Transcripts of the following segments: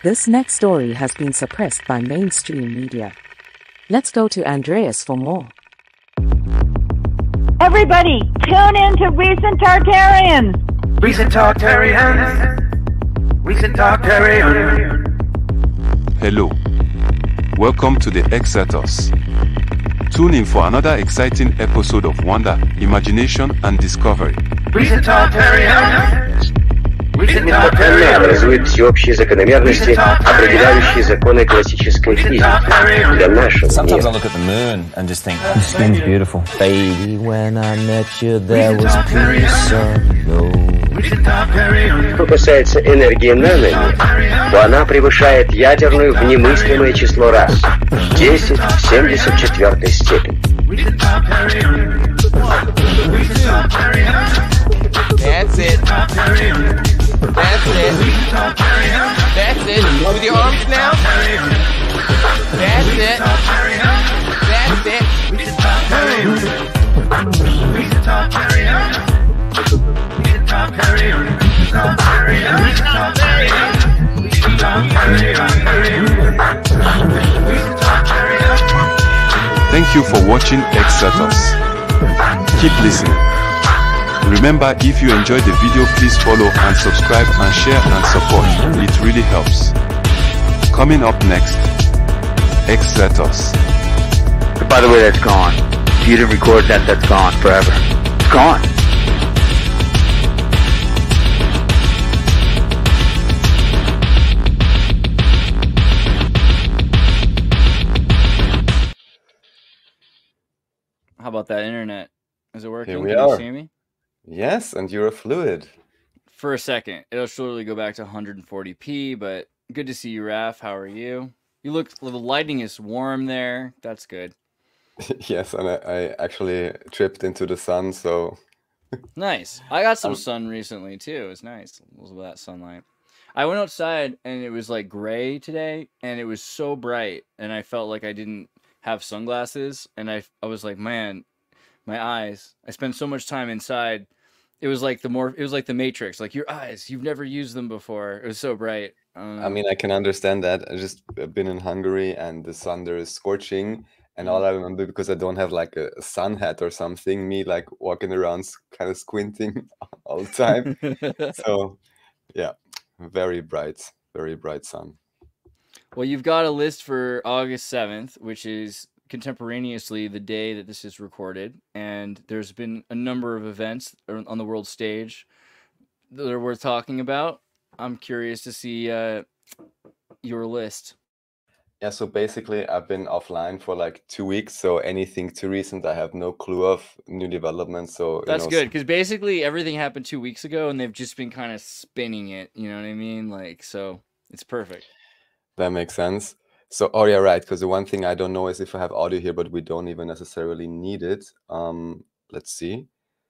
This next story has been suppressed by mainstream media. Let's go to Andreas for more. Everybody, tune in to Recent Tartarians. Recent Tartarians. Recent Tartarians. Hello. Welcome to the Exators. Tune in for another exciting episode of wonder, imagination, and discovery. Recent Tartarians. Метаданные образуют всеобщие закономерности, определяющие законы классической физики для нашего Sometimes I мира. look at the moon and just think, the skin's beautiful. Baby, when I met you, there was peace unknown. Что касается энергии наномер, то она превышает ядерную в немыслимое число раз – 10 в 74 степени. That's it. That's it. That's it. With your arms now. That's it. That's it. Thank you for watching Exators. Keep listening. Remember, if you enjoyed the video, please follow and subscribe and share and support. It really helps. Coming up next, Exators. By the way, that's gone. If you didn't record that, that's gone forever. It's gone. How about that internet? Is it working? Here we Can are. you see me? Yes, and you're a fluid. For a second. It'll surely go back to 140p, but good to see you, Raf. How are you? You look, the lighting is warm there. That's good. Yes, and I actually tripped into the sun, so Nice. I got some sun recently, too. It was nice. It was that sunlight. I went outside, and it was, like, gray today, and it was so bright, and I felt like I didn't have sunglasses, and I was like, man, my eyes. I spent so much time inside. It was like the Matrix. Like, your eyes, you've never used them before. It was so bright. I mean, I can understand that. I just been in Hungary, and the sun there is scorching, and all I remember, because I don't have like a sun hat or something, me like walking around kind of squinting all the time. So, yeah, very bright sun. Well, you've got a list for August 7th, which is contemporaneously the day that this is recorded, and there's been a number of events on the world stage that are worth talking about. I'm curious to see your list. Yeah, so basically I've been offline for like 2 weeks, so anything too recent I have no clue of, new developments. So That's good, because basically everything happened 2 weeks ago, and they've just been kind of spinning it, you know what I mean? Like, so it's perfect. That makes sense. So, oh yeah, right. Because the one thing I don't know is if I have audio here, but we don't even necessarily need it. Let's see.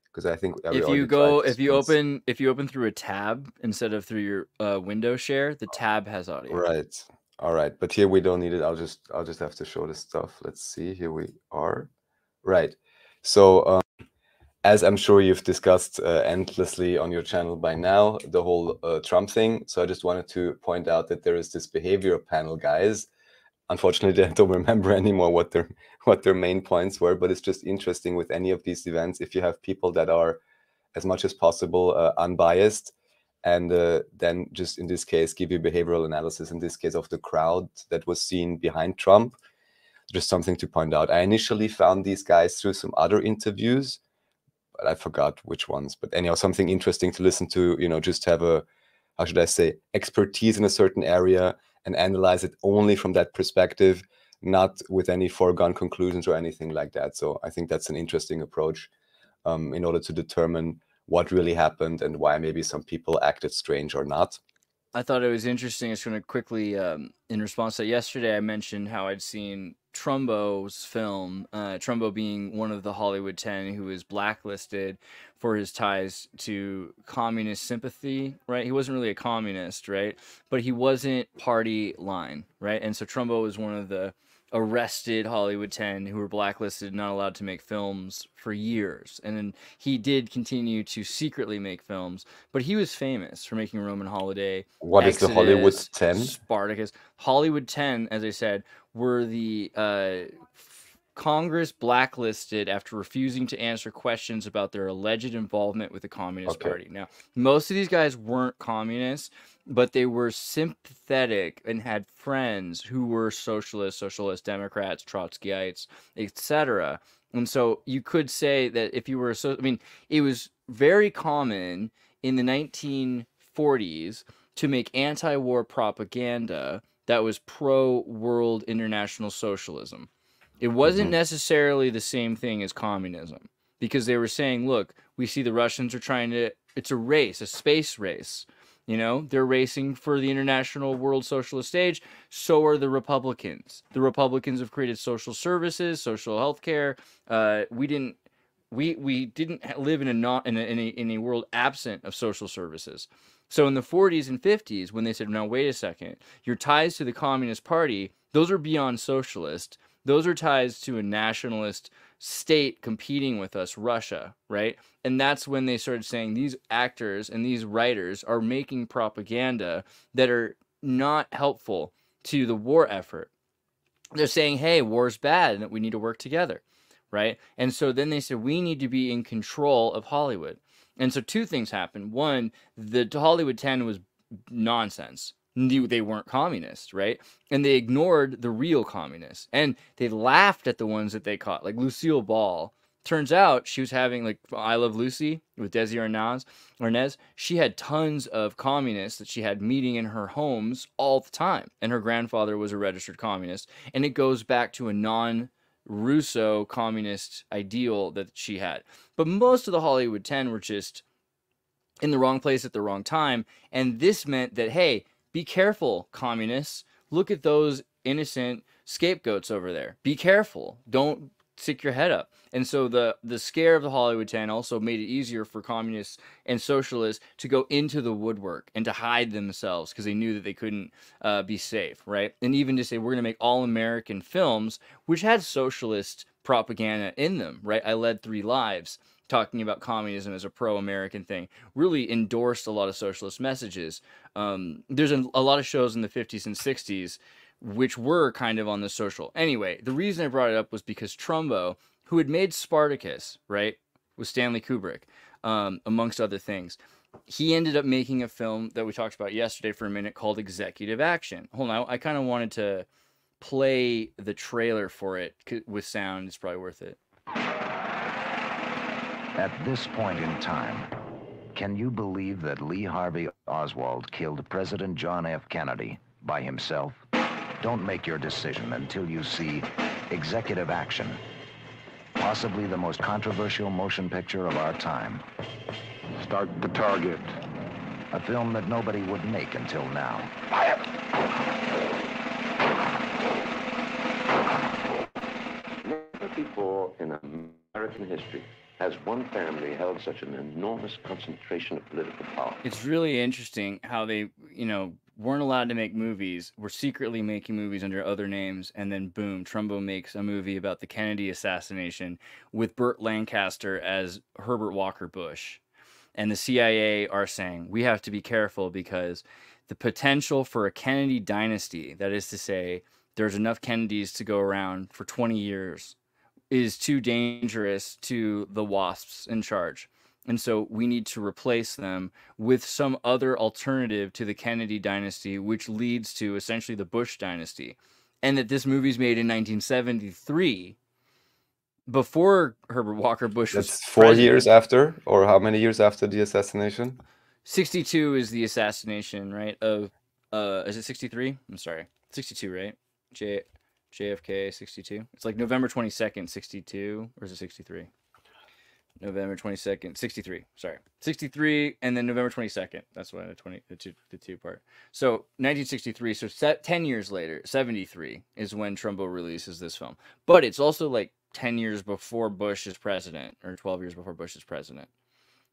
Because I think If you open through a tab instead of through your window share, the tab has audio. Right. All right. But here we don't need it. I'll just have to show this stuff. Let's see. Here we are. Right. So, as I'm sure you've discussed endlessly on your channel by now, the whole Trump thing. So I just wanted to point out that there is this behavioral panel, guys. Unfortunately, I don't remember anymore what their main points were, but it's just interesting with any of these events, if you have people that are as much as possible unbiased, and then just in this case give you behavioral analysis, in this case of the crowd that was seen behind Trump. Just something to point out. I initially found these guys through some other interviews, but I forgot which ones. But anyhow, something interesting to listen to, just have a, how should I say, expertise in a certain area and analyze it only from that perspective, not with any foregone conclusions or anything like that. So I think that's an interesting approach in order to determine what really happened and why maybe some people acted strange or not. I thought it was interesting. I was going to quickly, in response to that, yesterday I mentioned how I'd seen Trumbo's film, Trumbo being one of the Hollywood 10 who was blacklisted for his ties to communist sympathy, right? He wasn't really a communist, right? But he wasn't party line, right? And so Trumbo was one of the arrested Hollywood 10 who were blacklisted, not allowed to make films for years. And then he did continue to secretly make films, but he was famous for making Roman Holiday, What is the Hollywood Exodus, 10? Spartacus. Hollywood 10, as I said, were the Congress blacklisted after refusing to answer questions about their alleged involvement with the Communist Party. Now, most of these guys weren't communists, but they were sympathetic and had friends who were socialists, Democrats, Trotskyites, etc. And so you could say that if you were it was very common in the 1940s to make anti-war propaganda that was pro-world international socialism. It wasn't necessarily the same thing as communism, because they were saying, look, we see the Russians are trying to, it's a race, a space race. You know, they're racing for the international world socialist stage. So are the Republicans. The Republicans have created social services, social health care. We didn't live in a world absent of social services. So in the 40s and 50s, when they said, now, wait a second, your ties to the Communist Party, those are beyond socialist. Those are ties to a nationalist state competing with us, Russia, right? And that's when they started saying these actors and these writers are making propaganda that are not helpful to the war effort. They're saying, hey, war's bad and that we need to work together, right? And so then they said, we need to be in control of Hollywood. And so two things happened. One, the Hollywood 10 was nonsense. They weren't communists, right? And they ignored the real communists. And they laughed at the ones that they caught, like Lucille Ball. Turns out she was having, like, I Love Lucy with Desi Arnaz. She had tons of communists that she had meeting in her homes all the time. And her grandfather was a registered communist. And it goes back to a non-Russo communist ideal that she had. But most of the Hollywood 10 were just in the wrong place at the wrong time. And this meant that, hey, be careful, communists. Look at those innocent scapegoats over there. Be careful. Don't stick your head up. And so the scare of the Hollywood 10 also made it easier for communists and socialists to go into the woodwork and to hide themselves because they knew that they couldn't be safe, right? And even to say, we're going to make all-American films, which had socialist propaganda in them, right? I Led Three Lives, talking about communism as a pro-American thing, really endorsed a lot of socialist messages. There's a lot of shows in the 50s and 60s which were kind of on the social. Anyway, the reason I brought it up was because Trumbo, who had made Spartacus, right, with Stanley Kubrick, amongst other things, he ended up making a film that we talked about yesterday for a minute called Executive Action. Hold on, I kind of wanted to play the trailer for it with sound. It's probably worth it. At this point in time, can you believe that Lee Harvey Oswald killed President John F. Kennedy by himself? Don't make your decision until you see Executive Action, possibly the most controversial motion picture of our time. Start the target. A film that nobody would make until now. Never before in American history has one family held such an enormous concentration of political power. It's really interesting how they, weren't allowed to make movies, were secretly making movies under other names, and then boom, Trumbo makes a movie about the Kennedy assassination with Burt Lancaster as Herbert Walker Bush. And the CIA are saying, we have to be careful because the potential for a Kennedy dynasty, that is to say, there's enough Kennedys to go around for 20 years, is too dangerous to the WASPs in charge. And so we need to replace them with some other alternative to the Kennedy dynasty, which leads to essentially the Bush dynasty. And that this movie's made in 1973, before Herbert Walker Bush was That's 4 years after, or how many years after the assassination? 62 is the assassination, right? Of is it 63? I'm sorry, 62, right? JFK 62. It's like November 22nd, 62, or is it 63? November 22nd, 63. Sorry, 63, and then November 22nd. That's why the two part. So 1963. So 10 years later, 73 is when Trumbo releases this film. But it's also like 10 years before Bush is president, or 12 years before Bush is president.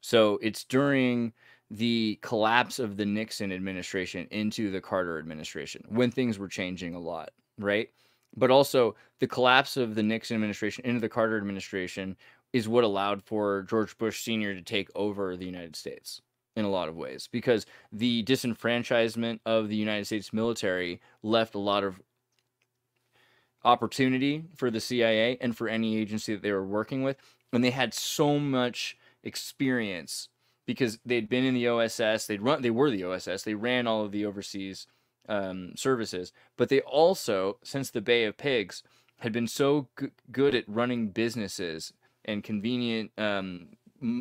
So it's during the collapse of the Nixon administration into the Carter administration when things were changing a lot, right? but also the collapse of the Nixon administration into the Carter administration is what allowed for George Bush Sr. to take over the United States in a lot of ways, because the disenfranchisement of the United States military left a lot of opportunity for the CIA and for any agency that they were working with. And they had so much experience because they'd been in the OSS, they were the OSS, they ran all of the overseas services, but they also, since the Bay of Pigs, had been so good at running businesses and convenient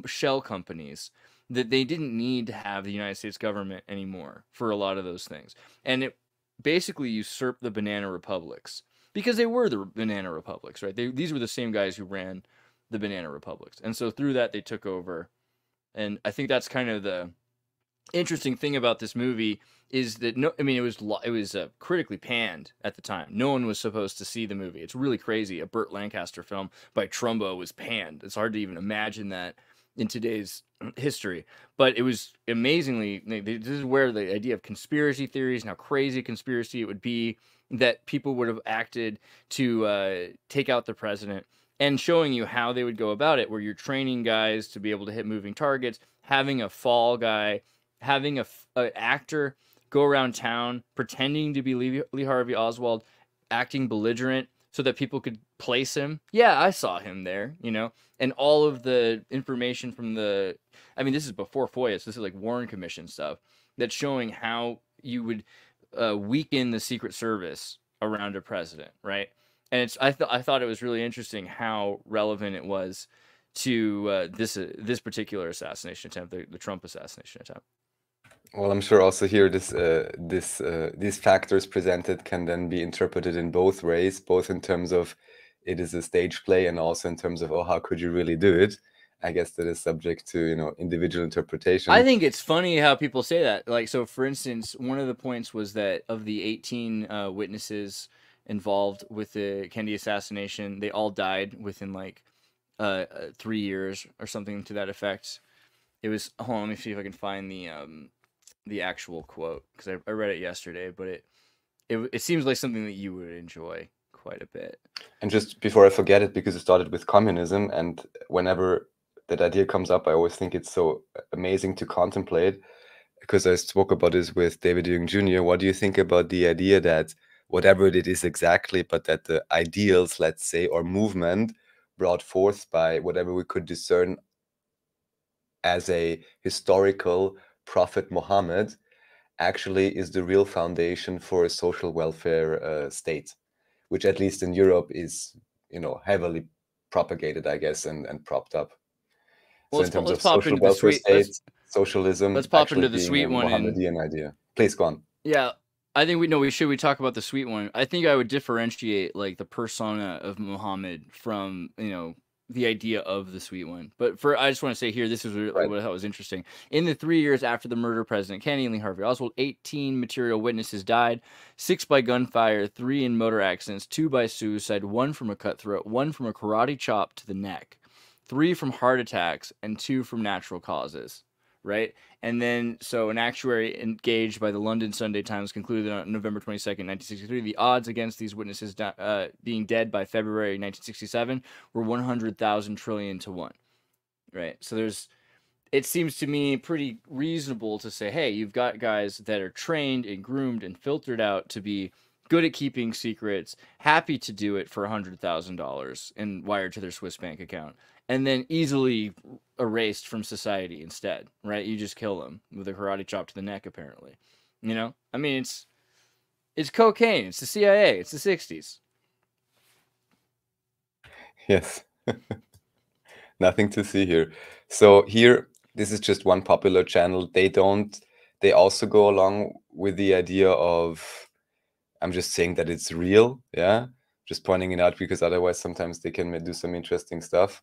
shell companies that they didn't need to have the United States government anymore for a lot of those things. And it basically usurped the banana republics, because they were the banana republics, right? These were the same guys who ran the banana republics. And so through that, they took over. And I think that's kind of the interesting thing about this movie is that, it was critically panned at the time. No one was supposed to see the movie. It's really crazy. A Burt Lancaster film by Trumbo was panned. It's hard to even imagine that in today's history. But it was amazingly, this is where the idea of conspiracy theories and how crazy conspiracy it would be that people would have acted to take out the president, and showing you how they would go about it, where you're training guys to be able to hit moving targets, having a fall guy, having an actor go around town pretending to be Lee Harvey Oswald, acting belligerent so that people could place him. Yeah, I saw him there, and all of the information from this is before FOIA, so this is like Warren Commission stuff, that's showing how you would weaken the Secret Service around a president, right? And I thought it was really interesting how relevant it was to this particular assassination attempt, the Trump assassination attempt. Well, I'm sure also here these factors presented can then be interpreted in both ways, both in terms of it is a stage play and also in terms of, oh, how could you really do it? I guess that is subject to, individual interpretation. I think it's funny how people say that. Like, so for instance, one of the points was that of the 18 witnesses involved with the Kennedy assassination, they all died within 3 years or something to that effect. It was, hold on, let me see if I can find the actual quote, because I read it yesterday, but it seems like something that you would enjoy quite a bit. And just before I forget it, because it started with communism, and whenever that idea comes up, I always think it's so amazing to contemplate, because I spoke about this with David Jung Jr. What do you think about the idea that whatever it is exactly, but that the ideals, let's say, or movement brought forth by whatever we could discern as a historical prophet Muhammad actually is the real foundation for a social welfare state, which at least in Europe is, heavily propagated, I guess, and propped up. Well, so in terms of social welfare states, socialism, let's pop into the sweet one. Mohammedan idea. Please go on. Yeah, I think we should talk about the sweet one. I think I would differentiate the persona of Muhammad from the idea of the sweet one. But I just want to say here, this is what I thought was interesting. In the 3 years after the murder of President Kennedy and Lee Harvey Oswald, 18 material witnesses died, 6 by gunfire, 3 in motor accidents, 2 by suicide, 1 from a cut throat, 1 from a karate chop to the neck, 3 from heart attacks, and 2 from natural causes. Right? And then, so an actuary engaged by the London Sunday Times concluded on November 22nd, 1963, the odds against these witnesses being dead by February 1967 were 100,000 trillion to 1. Right? So it seems to me pretty reasonable to say, hey, you've got guys that are trained and groomed and filtered out to be good at keeping secrets, happy to do it for $100,000 and wired to their Swiss bank account, and then easily erased from society instead, right? You just kill them with a karate chop to the neck, apparently. It's cocaine. It's the CIA. It's the 60s. Yes. Nothing to see here. So here, this is just one popular channel. They also go along with the idea of, I'm just saying that it's real, yeah? Just pointing it out, because otherwise sometimes they can do some interesting stuff.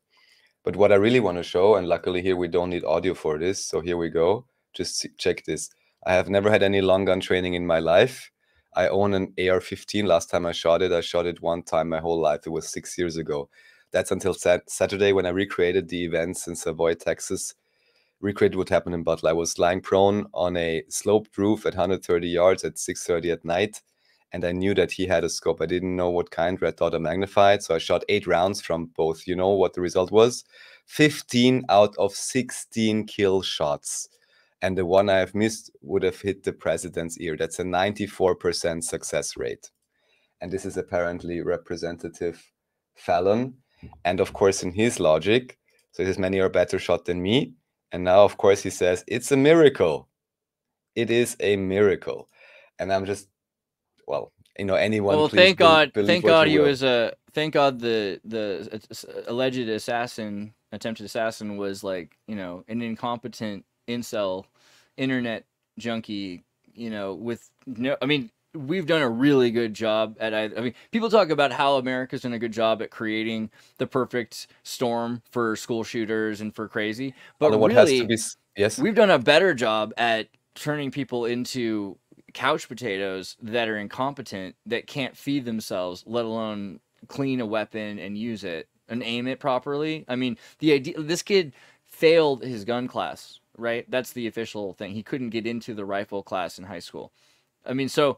But what I really want to show, and luckily here we don't need audio for this, so here we go. Just check this. I have never had any long gun training in my life. I own an AR-15. Last time I shot it one time my whole life. It was 6 years ago. That's until Saturday when I recreated the events in Savoy, Texas. Recreated what happened in Butler. I was lying prone on a sloped roof at 130 yards at 6:30 at night. and I knew that he had a scope. I didn't know what kind, red dot or magnified. So I shot 8 rounds from both. You know what the result was? 15 out of 16 kill shots. And the one I have missed would have hit the president's ear. That's a 94% success rate. And this is apparently Representative Fallon. And of course, in his logic, so his many are better shot than me. And now, of course, he says, it's a miracle. It is a miracle. And I'm just, well, you know, anyone. Well, please thank God. Thank God he will. was a. Thank God the alleged assassin, attempted assassin, was like, you know, an incompetent incel, internet junkie. You know, with no. I mean, we've done a really good job at. I mean, people talk about how America's done a good job at creating the perfect storm for school shooters and for crazy, but Although what really, has to be, yes, we've done a better job at turning people into couch potatoes that are incompetent, that can't feed themselves, let alone clean a weapon and use it and aim it properly. I mean, the idea, this kid failed his gun class, right? That's the official thing. He couldn't get into the rifle class in high school. I mean, so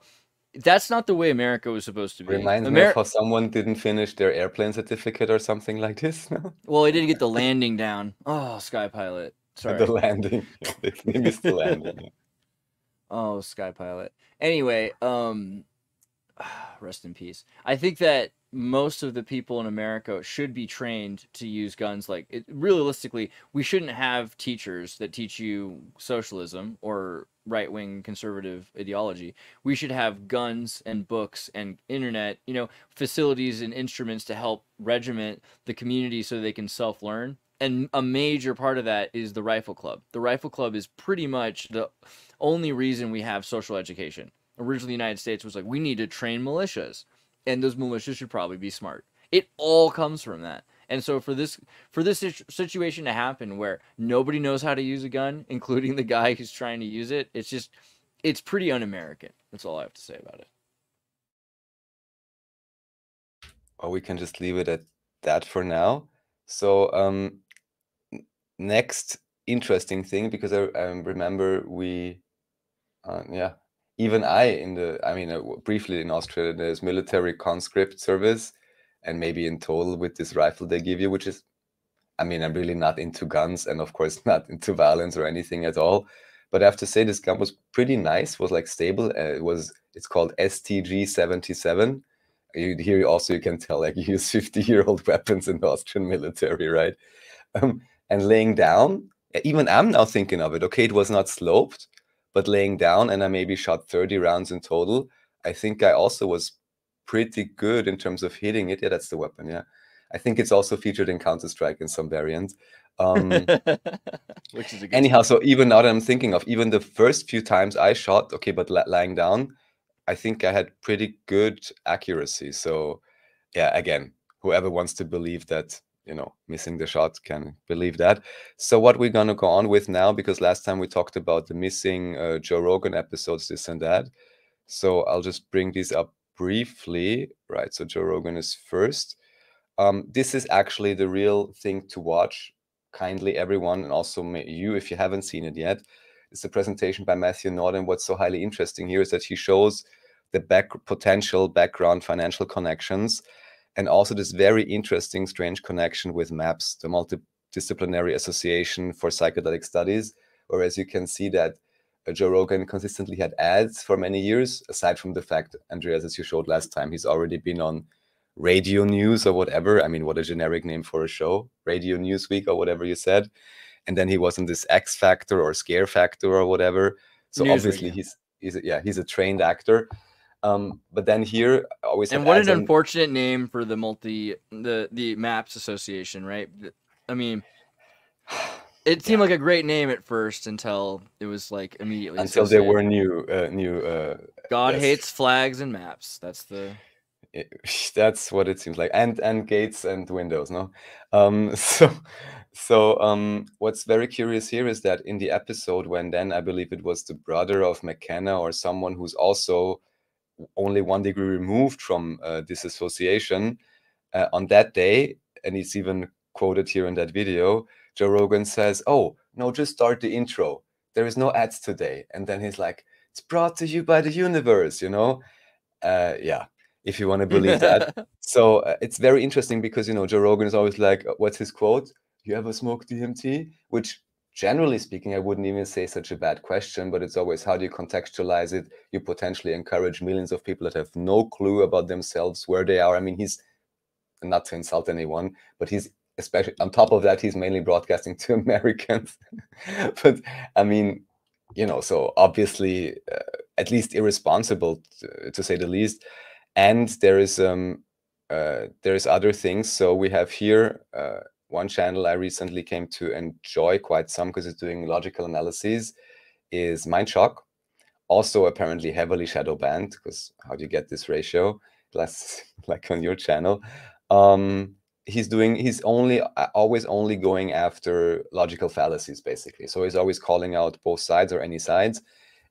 that's not the way America was supposed to be. Reminds me of how someone didn't finish their airplane certificate or something like this. No? Well, he didn't get the landing down. Oh, Sky Pilot. Sorry. The landing. They missed the landing. Yeah. Oh, Sky Pilot. Anyway, rest in peace. I think that most of the people in America should be trained to use guns. Like, realistically, we shouldn't have teachers that teach you socialism or right-wing conservative ideology. We should have guns and books and internet, you know, facilities and instruments to help regiment the community so they can self-learn. And a major part of that is the rifle club. The rifle club is pretty much the only reason we have social education. Originally, the United States was like, we need to train militias, and those militias should probably be smart. It all comes from that. And so for this situation to happen where nobody knows how to use a gun, including the guy who's trying to use it, it's pretty un-American. That's all I have to say about it. Or we can just leave it at that for now. So next interesting thing, because I remember we, even briefly in Austria, there's military conscript service, and maybe in total with this rifle they give you, which is, I mean, I'm really not into guns and of course not into violence or anything at all. But I have to say this gun was pretty nice, was like stable. It's called STG 77. Here also you can tell, like, you use 50-year-old weapons in the Austrian military, right? And laying down, even I'm now thinking of it. Okay, it was not sloped, but laying down, and I maybe shot 30 rounds in total. I think I also was pretty good in terms of hitting it. Yeah, that's the weapon, yeah. I think it's also featured in Counter-Strike in some variants. Which is a good anyhow, so even now that I'm thinking of, even the first few times I shot, okay, but lying down, I think I had pretty good accuracy. So yeah, again, whoever wants to believe that, you know, missing the shot can believe that. So what we're going to go on with now, because last time we talked about the missing Joe Rogan episodes, this and that. So I'll just bring these up briefly, right? So Joe Rogan is first. This is actually the real thing to watch. Kindly, everyone, and also you, if you haven't seen it yet. It's a presentation by Matthew Norton. What's so highly interesting here is that he shows the potential background financial connections, and also this very interesting, strange connection with MAPS, the Multidisciplinary Association for Psychedelic Studies, whereas you can see that Joe Rogan consistently had ads for many years, aside from the fact, Andreas, as you showed last time, he's already been on Radio News or whatever. I mean, what a generic name for a show, Radio Newsweek or whatever you said. And then he was in this X Factor or Scare Factor or whatever. So Newsweek, obviously he's a trained actor. But then here always. And what an unfortunate name for the MAPS Association, right? I mean, it seemed like a great name at first until it was like immediately until there were new. God hates flags and maps. That's what it seems like, and gates and windows. No, what's very curious here is that in the episode when then I believe it was the brother of McKenna or someone who's also only 1 degree removed from this association, on that day, and it's even quoted here in that video, Joe Rogan says, "Oh no, just start the intro. There is no ads today," and then he's like, "It's brought to you by the universe," you know. Yeah, if you want to believe that. So it's very interesting because, you know, Joe Rogan is always like, what's his quote? You ever smoke DMT? Which, generally speaking, I wouldn't even say such a bad question, but it's always how do you contextualize it? You potentially encourage millions of people that have no clue about themselves, where they are. I mean, he's, not to insult anyone, but he's, especially on top of that, he's mainly broadcasting to Americans. But I mean, you know, so obviously, at least irresponsible, to say the least. And there is other things. So we have here one channel I recently came to enjoy quite some because it's doing logical analyses, is Mindshock. Also apparently heavily shadow banned, because how do you get this ratio? Less like on your channel. He's only always only going after logical fallacies, basically. So he's always calling out both sides or any sides,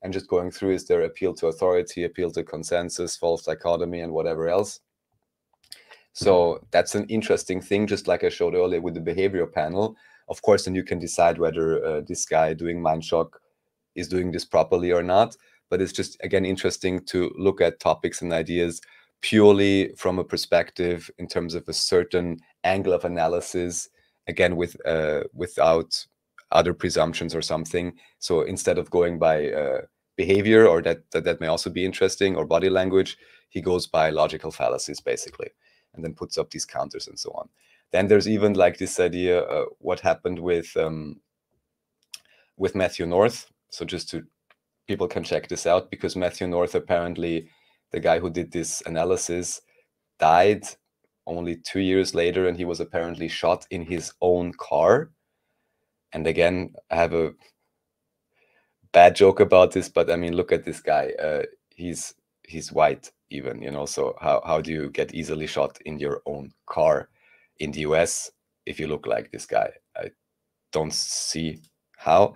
and just going through is their appeal to authority, appeal to consensus, false dichotomy, and whatever else. So that's an interesting thing, just like I showed earlier with the behavioral panel. Of course, then you can decide whether this guy doing Mindshock is doing this properly or not. But it's just, again, interesting to look at topics and ideas purely from a perspective in terms of a certain angle of analysis, again, without other presumptions or something. So instead of going by behavior, or that may also be interesting, or body language, he goes by logical fallacies, basically, and then puts up these counters and so on. Then there's even like this idea, what happened with Matthew North. So just to, people can check this out, because Matthew North, apparently the guy who did this analysis, died only 2 years later, and he was apparently shot in his own car. And again, I have a bad joke about this, but I mean, look at this guy. He's white even, you know, so how do you get easily shot in your own car in the US if you look like this guy? I don't see how.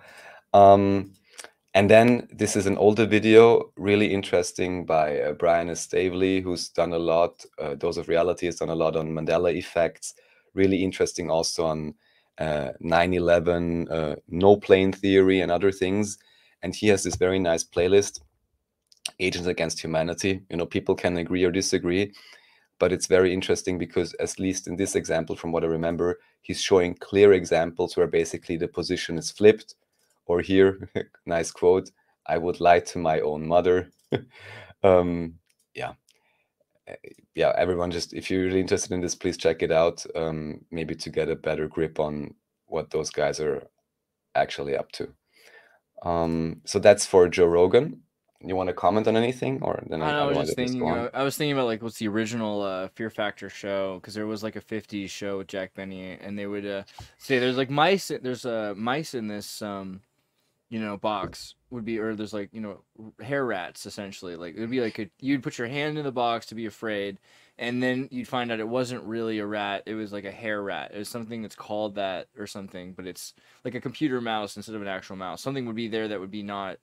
And then this is an older video, really interesting, by Brian Stavely, who's done a lot, Dose of Reality has done a lot on Mandela effects, really interesting also on 9/11, no plane theory and other things. And he has this very nice playlist, Agents Against Humanity. You know, people can agree or disagree, but it's very interesting because, at least in this example, from what I remember, he's showing clear examples where basically the position is flipped. Or here, nice quote, I would lie to my own mother. Yeah. Yeah, everyone, just, if you're really interested in this, please check it out, maybe to get a better grip on what those guys are actually up to. So that's for Joe Rogan. You want to comment on anything, or then I was just just go thinking. on? I was thinking about like what's the original Fear Factor show, because there was like a '50s show with Jack Benny, and they would say there's like mice. There's mice in this you know, box would be, or there's like, you know, hair rats essentially. Like it would be like you'd put your hand in the box to be afraid, and then you'd find out it wasn't really a rat. It was like a hair rat. It was something that's called that or something, but it's like a computer mouse instead of an actual mouse. Something would be there that would be not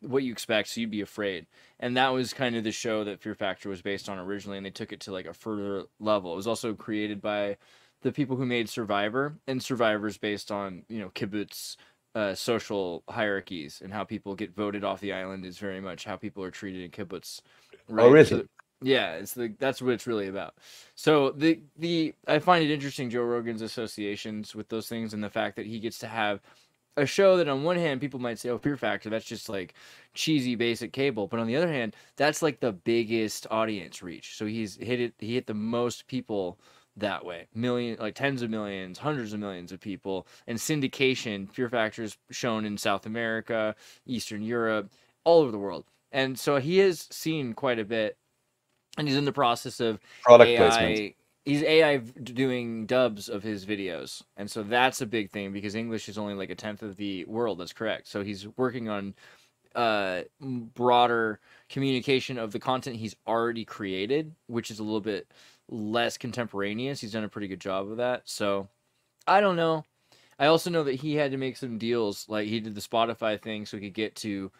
what you expect, so you'd be afraid. And that was kind of the show that Fear Factor was based on originally, and they took it to like a further level. It was also created by the people who made Survivor, and Survivor's based on, you know, kibbutz social hierarchies, and how people get voted off the island is very much how people are treated in kibbutz. Right? Oh, really? So, yeah, that's what it's really about. So the I find it interesting, Joe Rogan's associations with those things, and the fact that he gets to have a show that on one hand people might say, oh, Fear Factor, that's just like cheesy basic cable, but on the other hand, that's like the biggest audience reach. So he hit the most people that way, like tens of millions, hundreds of millions of people. And syndication, Fear Factor is shown in South America, Eastern Europe, all over the world. And so he has seen quite a bit, and he's in the process of Product AI placement. He's AI doing dubs of his videos, and so that's a big thing, because English is only like a tenth of the world. That's correct. So he's working on broader communication of the content he's already created, which is a little bit less contemporaneous. He's done a pretty good job of that. So I don't know. I also know that he had to make some deals, like he did the Spotify thing so he could get to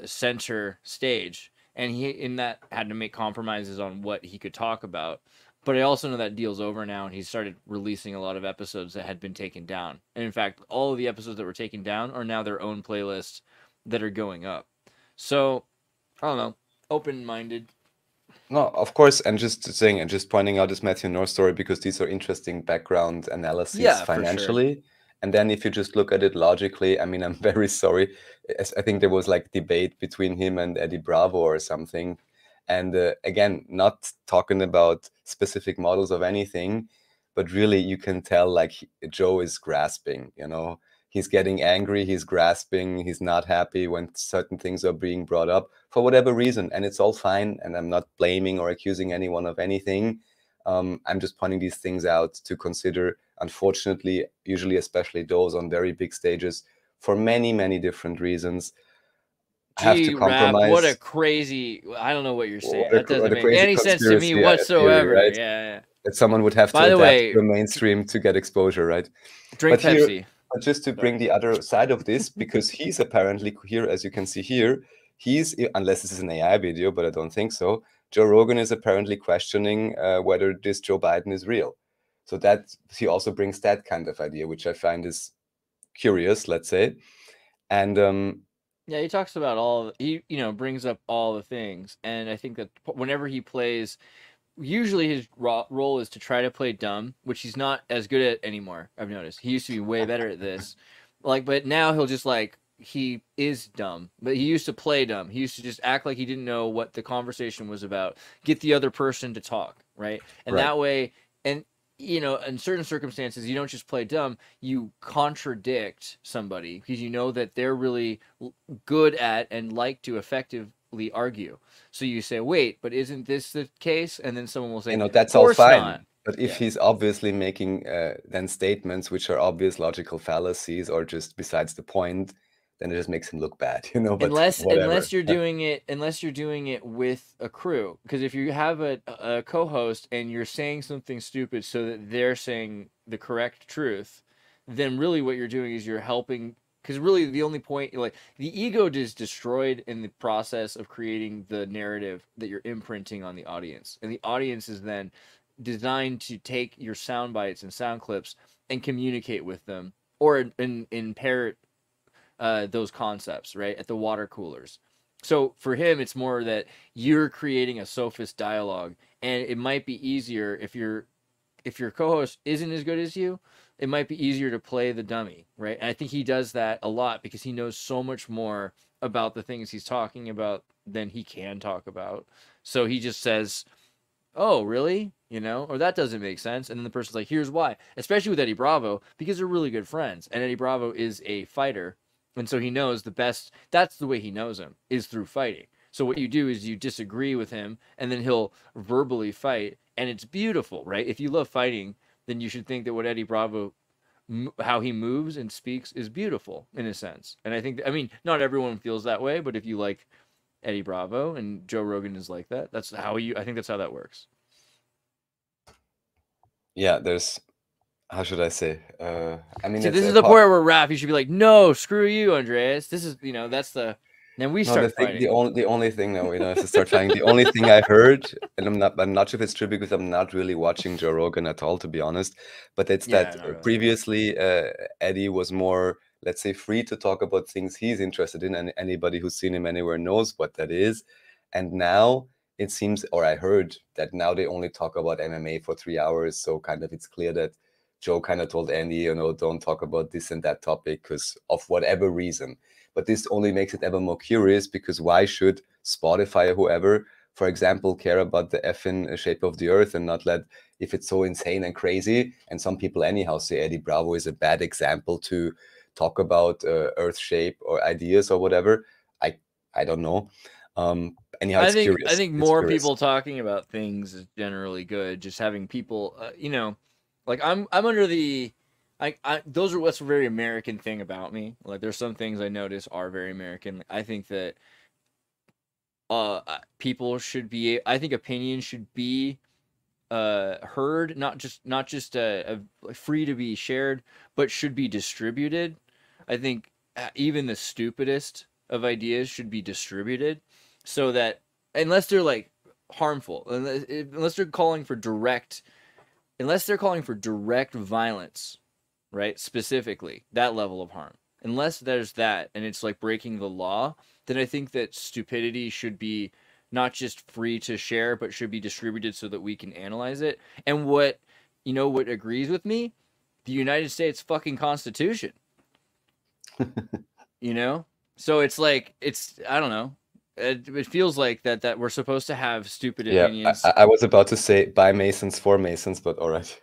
center stage, and he in that had to make compromises on what he could talk about. But I also know that deal's over now, and he started releasing a lot of episodes that had been taken down. And in fact, all of the episodes that were taken down are now their own playlists that are going up. So, I don't know, open-minded. No, of course, and just saying and just pointing out this Matthew North story because these are interesting background analyses Yeah, for sure. financially. And then if you just look at it logically, I mean, I'm very sorry. I think there was like debate between him and Eddie Bravo or something. And again, not talking about specific models of anything, but really you can tell like Joe is grasping, you know. He's getting angry, he's grasping, he's not happy when certain things are being brought up for whatever reason. And it's all fine. And I'm not blaming or accusing anyone of anything. I'm just pointing these things out to consider, unfortunately, usually especially those on very big stages, for many, many different reasons, have to Gee, Rap, compromise. what a crazy... I don't know what you're saying. That doesn't make crazy any sense to me conspiracy whatsoever. theory, right? Yeah. That someone would have By to the adapt way, to the mainstream to get exposure, right? Drink But here, Pepsi. but just to bring the other side of this, because he's apparently here, as you can see here, he's, unless this is an AI video, but I don't think so, Joe Rogan is apparently questioning whether this Joe Biden is real. So that he also brings that kind of idea, which I find is curious, let's say. And yeah, he talks about he brings up all the things, and I think that whenever he plays, usually his role is to try to play dumb, which he's not as good at anymore. I've noticed he used to be way better at this, but now he'll just he is dumb, but he used to play dumb. He used to just act like he didn't know what the conversation was about, get the other person to talk, right? And that way, and in certain circumstances, you don't just play dumb, you contradict somebody because you know that they're really good at and like to effectively argue. So you say, wait, but isn't this the case? And then someone will say, that's all fine. Not. But if he's obviously making then statements which are obvious logical fallacies or just besides the point, then it just makes him look bad, But unless you're doing it with a crew, because if you have a co-host and you're saying something stupid so that they're saying the correct truth, then really what you're doing is you're helping. Because really the only point, the ego is destroyed in the process of creating the narrative that you're imprinting on the audience, and the audience is then designed to take your sound bites and sound clips and communicate with them or in parrot those concepts, right, at the water coolers. So for him, it's more that you're creating a sophist dialogue, and it might be easier if your co-host isn't as good as you. It might be easier to play the dummy, right? And I think he does that a lot because he knows so much more about the things he's talking about than he can talk about. So he just says, oh, really? Or that doesn't make sense. And then the person's like, here's why. Especially with Eddie Bravo, because they're really good friends. And Eddie Bravo is a fighter. And so he knows the best, that's the way he knows him, is through fighting. So what you do is you disagree with him, and then he'll verbally fight. And it's beautiful, right? If you love fighting, then you should think that what Eddie Bravo, how he moves and speaks, is beautiful in a sense. And I think, not everyone feels that way, but if you like Eddie Bravo and Joe Rogan is like that, I think that's how that works. Yeah, there's, how should I say? So this is the part where Raph, you should be like, no, screw you, Andreas. This is, that's the. Then we start fighting. The only thing now, to start fighting. The only thing I heard, and I'm not sure if it's true because I'm not really watching Joe Rogan at all, to be honest. But it's really. Previously Eddie was more, let's say, free to talk about things he's interested in, and anybody who's seen him anywhere knows what that is. And now it seems, or I heard that now they only talk about MMA for 3 hours. So kind of it's clear that Joe kind of told Andy, don't talk about this and that topic because of whatever reason. But this only makes it ever more curious because why should Spotify or whoever, for example, care about the effing shape of the earth and not let, if it's so insane and crazy, and some people anyhow say Eddie Bravo is a bad example to talk about earth shape or ideas or whatever. I don't know. Anyhow, it's curious. I think more people talking about things is generally good. Just having people, I'm under the, those are what's a very American thing about me. Like there's some things I notice are very American. I think that people should be, I think opinions should be heard, not just free to be shared, but should be distributed. I think even the stupidest of ideas should be distributed so that unless they're harmful, unless they're calling for direct violence, right? Specifically, that level of harm. Unless there's that, and it's like breaking the law, then I think that stupidity should be not just free to share, but should be distributed so that we can analyze it. And what agrees with me? The United States fucking Constitution. So it's like, I don't know. It feels like that we're supposed to have stupid opinions. I was about to say by Masons for Masons, but all right.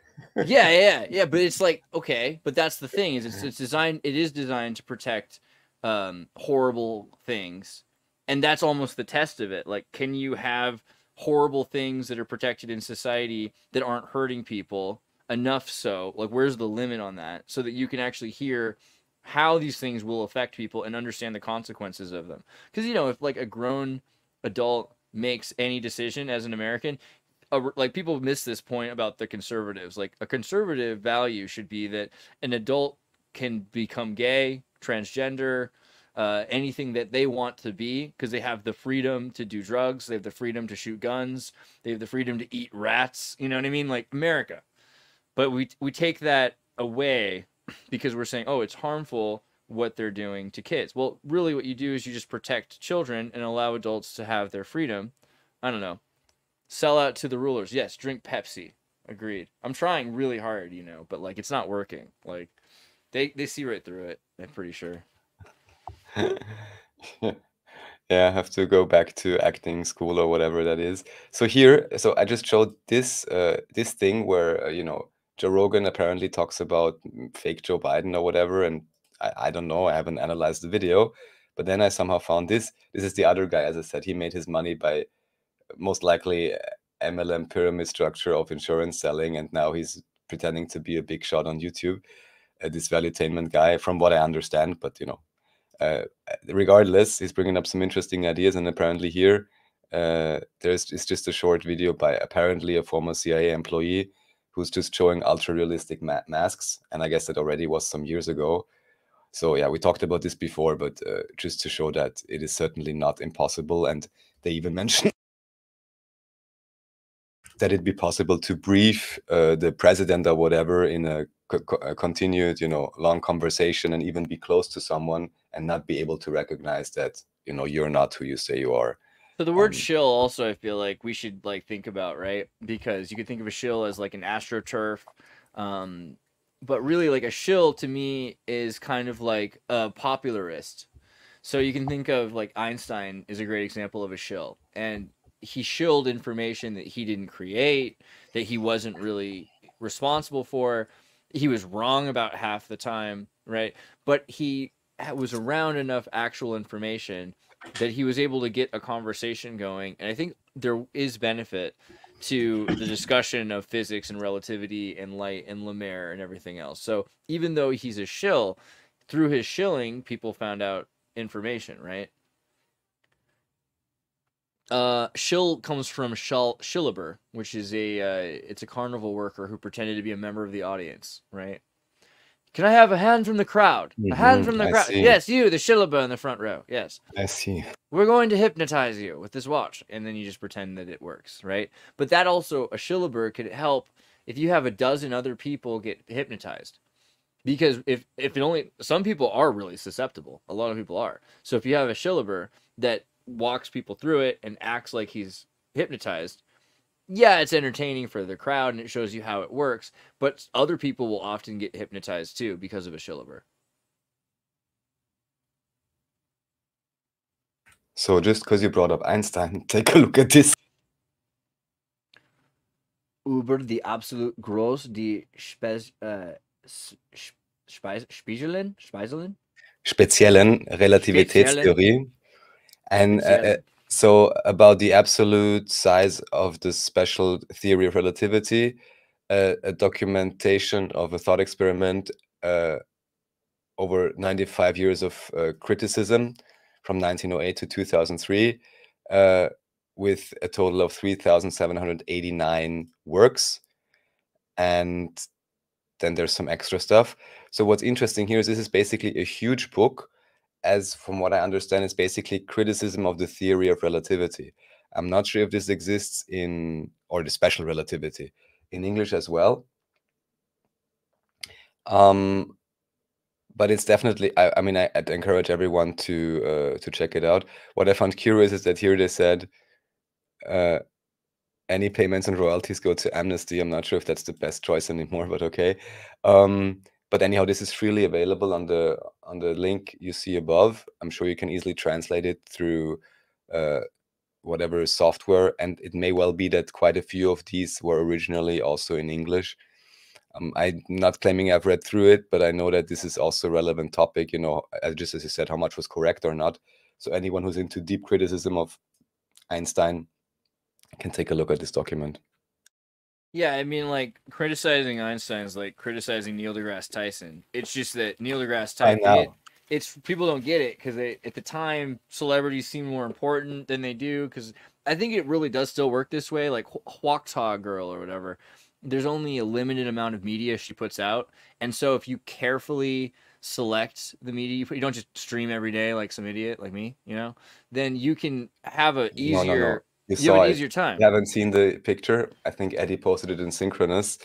yeah. But it's like, okay, but that's the thing, is it's designed. It is designed to protect horrible things, and that's almost the test of it. Like, can you have horrible things that are protected in society that aren't hurting people enough? So, like, where's the limit on that, so that you can actually hear how these things will affect people and understand the consequences of them? Because if like a grown adult makes any decision as an American, like, people miss this point about the conservatives. Like, a conservative value should be that an adult can become gay, transgender, anything that they want to be, because they have the freedom to do drugs, they have the freedom to shoot guns, they have the freedom to eat rats. You know what I mean? Like America. But we take that away because we're saying, oh, it's harmful what they're doing to kids. Well, really what you do is you just protect children and allow adults to have their freedom. I don't know. Sell out to the rulers. Yes, drink Pepsi. Agreed. I'm trying really hard, but like, it's not working. Like, they see right through it, I'm pretty sure. Yeah, I have to go back to acting school or whatever that is. So I just showed this this thing where Joe Rogan apparently talks about fake Joe Biden or whatever, and I don't know, I haven't analyzed the video, but then I somehow found this. This is the other guy, as I said, he made his money by most likely MLM pyramid structure of insurance selling, and now he's pretending to be a big shot on YouTube. This valuetainment guy, from what I understand, but regardless, he's bringing up some interesting ideas, and apparently here it's just a short video by apparently a former CIA employee who's just showing ultra realistic masks, and I guess that already was some years ago. So yeah, we talked about this before, but just to show that it is certainly not impossible, and they even mentioned that it'd be possible to brief the president or whatever in a continued, long conversation, and even be close to someone and not be able to recognize that, you're not who you say you are. So the word shill also, I feel like we should like think about, right? Because you could think of a shill as like an astroturf, but really, like, a shill to me is kind of like a popularist. So you can think of, like, Einstein is a great example of a shill, and he shilled information that he didn't create, that he wasn't really responsible for. He was wrong about half the time, right? But he was around enough actual information that he was able to get a conversation going. And I think there is benefit to the discussion of physics and relativity and light and Lemaire and everything else. So even though he's a shill, through his shilling, people found out information, right? Shill comes from Shillaber, which is it's a carnival worker who pretended to be a member of the audience, right? Can I have a hand from the crowd? A hand from the crowd. Yes, you, the Shillaber in the front row. Yes. I see. We're going to hypnotize you with this watch. And then you just pretend that it works, right? But that also, a Shillaber could help if you have a dozen other people get hypnotized. Because if it only, some people are really susceptible. A lot of people are. So if you have a Shillaber that walks people through it and acts like he's hypnotized, yeah, it's entertaining for the crowd and it shows you how it works, but other people will often get hypnotized too because of a Shillaber. So just because you brought up Einstein, take a look at this. Über die absolut groß die speziellen Relativitätstheorie. And so about the absolute size of the special theory of relativity, a documentation of a thought experiment over 95 years of criticism from 1908 to 2003, with a total of 3,789 works. And then there's some extra stuff. So what's interesting here is this is basically a huge book, as from what I understand, it's basically criticism of the theory of relativity. I'm not sure if this exists in, or the special relativity, in English as well. But it's definitely, I mean, I'd encourage everyone to check it out. What I found curious is that here they said any payments and royalties go to Amnesty. I'm not sure if that's the best choice anymore, but okay. But anyhow, this is freely available on the link you see above. I'm sure you can easily translate it through whatever software, and it may well be that quite a few of these were originally also in English. I'm not claiming I've read through it, but I know that this is also a relevant topic, you know, just as you said, how much was correct or not. So anyone who's into deep criticism of Einstein can take a look at this document. Yeah, I mean, like, criticizing Einstein is like criticizing Neil deGrasse Tyson. It's just that Neil deGrasse Tyson, it's people don't get it because at the time celebrities seem more important than they do, because I think it really does still work this way. Like Huokta Girl or whatever, there's only a limited amount of media she puts out, and so if you carefully select the media you don't just stream every day like some idiot like me, you know, then you can have a easier you have an easier time. You haven't seen the picture. I think Eddie posted it in Synchronous.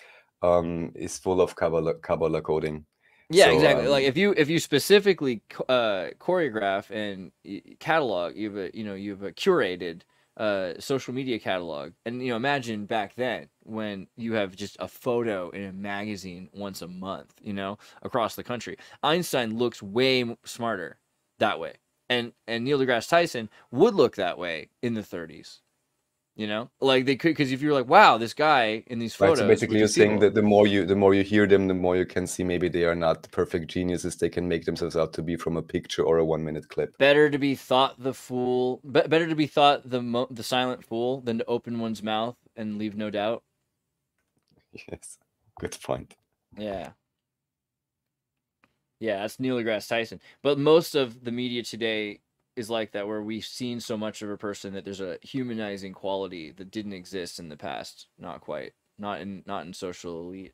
Is full of Kabbalah coding. Yeah, so, exactly. Like if you specifically choreograph and catalog, you have a curated social media catalog, and you know, imagine back then when you have just a photo in a magazine once a month, you know, across the country. Einstein looks way smarter that way, and Neil deGrasse Tyson would look that way in the 30s. You know, like they could, because if you're like, wow, this guy in these photos. Right, so basically, you're saying that the more you hear them, the more you can see maybe they are not the perfect geniuses. They can make themselves out to be from a picture or a 1-minute clip. Better to be thought the fool. Better to be thought the silent fool than to open one's mouth and leave no doubt. Yes, good point. Yeah. Yeah, that's Neil deGrasse Tyson. But most of the media today is like that, where we've seen so much of a person that there's a humanizing quality that didn't exist in the past. Not quite. Not in social elite.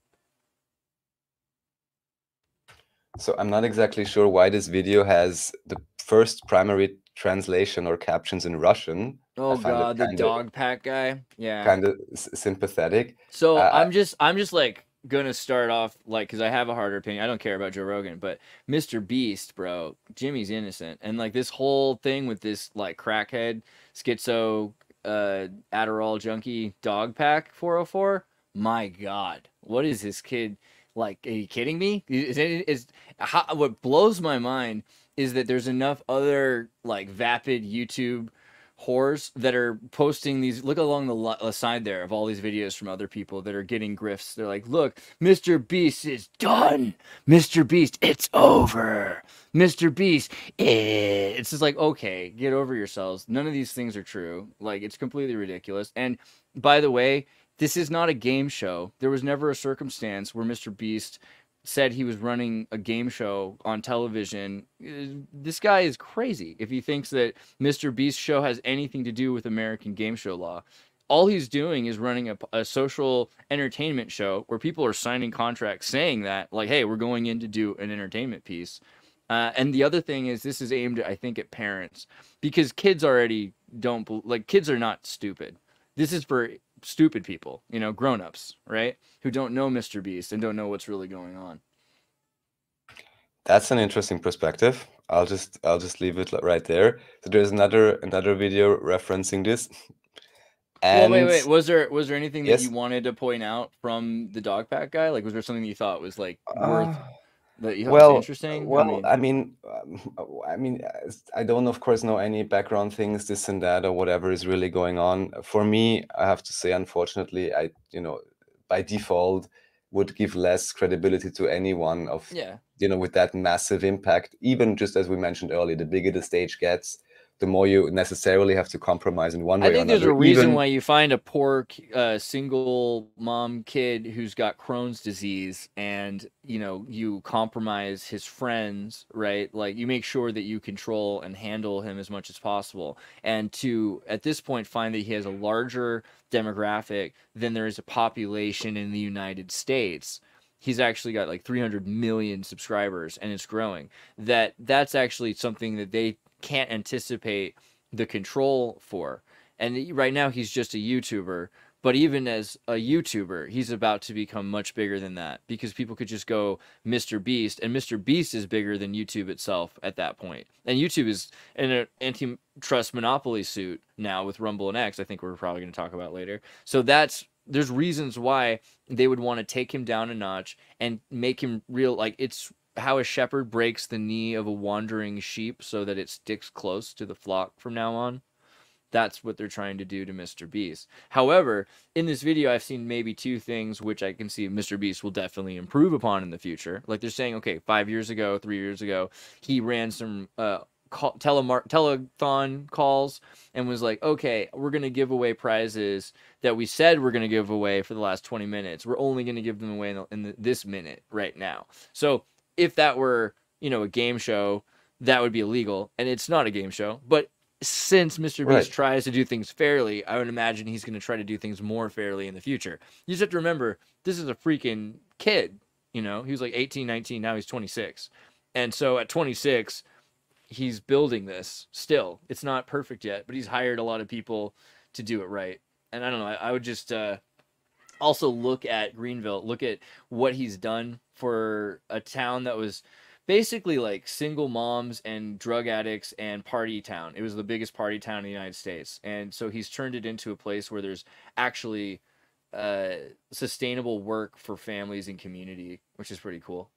So I'm not exactly sure why this video has the first primary translation or captions in Russian. Oh God, the dog pack guy. Yeah. Kind of sympathetic. So I'm just like gonna start off like, because I have a harder opinion. I don't care about Joe Rogan, but Mr. Beast, bro, Jimmy's innocent, and like this whole thing with this like crackhead, schizo, Adderall junkie dog pack 404. My God, what is this kid like? Are you kidding me? What blows my mind is that there's enough other like vapid YouTube whores that are posting these. Look along the side there of all these videos from other people that are getting grifts. They're like, look, Mr. Beast is done. Mr. Beast, it's over. Mr. Beast, it's just like, okay, get over yourselves. None of these things are true. Like, it's completely ridiculous. And by the way, this is not a game show. There was never a circumstance where Mr. Beast said he was running a game show on television. This guy is crazy if he thinks that Mr. Beast's show has anything to do with American game show law. All he's doing is running a social entertainment show where people are signing contracts saying that, like, hey, we're going in to do an entertainment piece. And the other thing is, this is aimed, I think, at parents, because kids already don't, like, kids are not stupid. This is for stupid people, you know, grown-ups, right, who don't know Mr. Beast and don't know what's really going on. That's an interesting perspective. I'll just leave it right there. So there's another video referencing this. And well, wait, was there anything that you wanted to point out from the dog pack guy? Like, was there something that you thought was like worth that you thought was interesting? Well, I mean, I don't, of course, know any background things, this and that, or whatever is really going on. For me, I have to say, unfortunately, I, you know, by default, would give less credibility to anyone of, you know, with that massive impact. Even just as we mentioned earlier, the bigger the stage gets, the more you necessarily have to compromise in one way or another. I think there's a reason why you find a poor single mom kid who's got Crohn's disease, and you know, you compromise his friends, right? Like, you make sure that you control and handle him as much as possible, and to at this point find that he has a larger demographic than there is a population in the United States. He's actually got like 300 million subscribers, and it's growing. That's actually something that they can't anticipate the control for. And right now he's just a YouTuber, But even as a YouTuber, he's about to become much bigger than that because people could just go Mr. Beast, and Mr. Beast is bigger than YouTube itself at that point. And YouTube is in an antitrust monopoly suit now with Rumble and X. I think we're probably going to talk about later. So there's reasons why they would want to take him down a notch and make him real. Like, it's how a shepherd breaks the knee of a wandering sheep so that it sticks close to the flock from now on. That's what they're trying to do to Mr. Beast. However, in this video, I've seen maybe two things which I can see Mr. Beast will definitely improve upon in the future. Like, they're saying, okay, 5 years ago, 3 years ago, he ran some telethon calls and was like, okay, we're going to give away prizes that we said we're going to give away for the last 20 minutes. We're only going to give them away in this minute right now. So if that were, a game show, that would be illegal. And it's not a game show. But since Mr. Beast tries to do things fairly, I would imagine he's going to try to do things more fairly in the future. You just have to remember, this is a freaking kid. He was like 18, 19, now he's 26. And so at 26, he's building this still. It's not perfect yet, but he's hired a lot of people to do it right. And I don't know, I would just also look at Greenville, look at what he's done for a town that was basically like single moms and drug addicts and party town. It was the biggest party town in the United States. And so he's turned it into a place where there's actually sustainable work for families and community, which is pretty cool.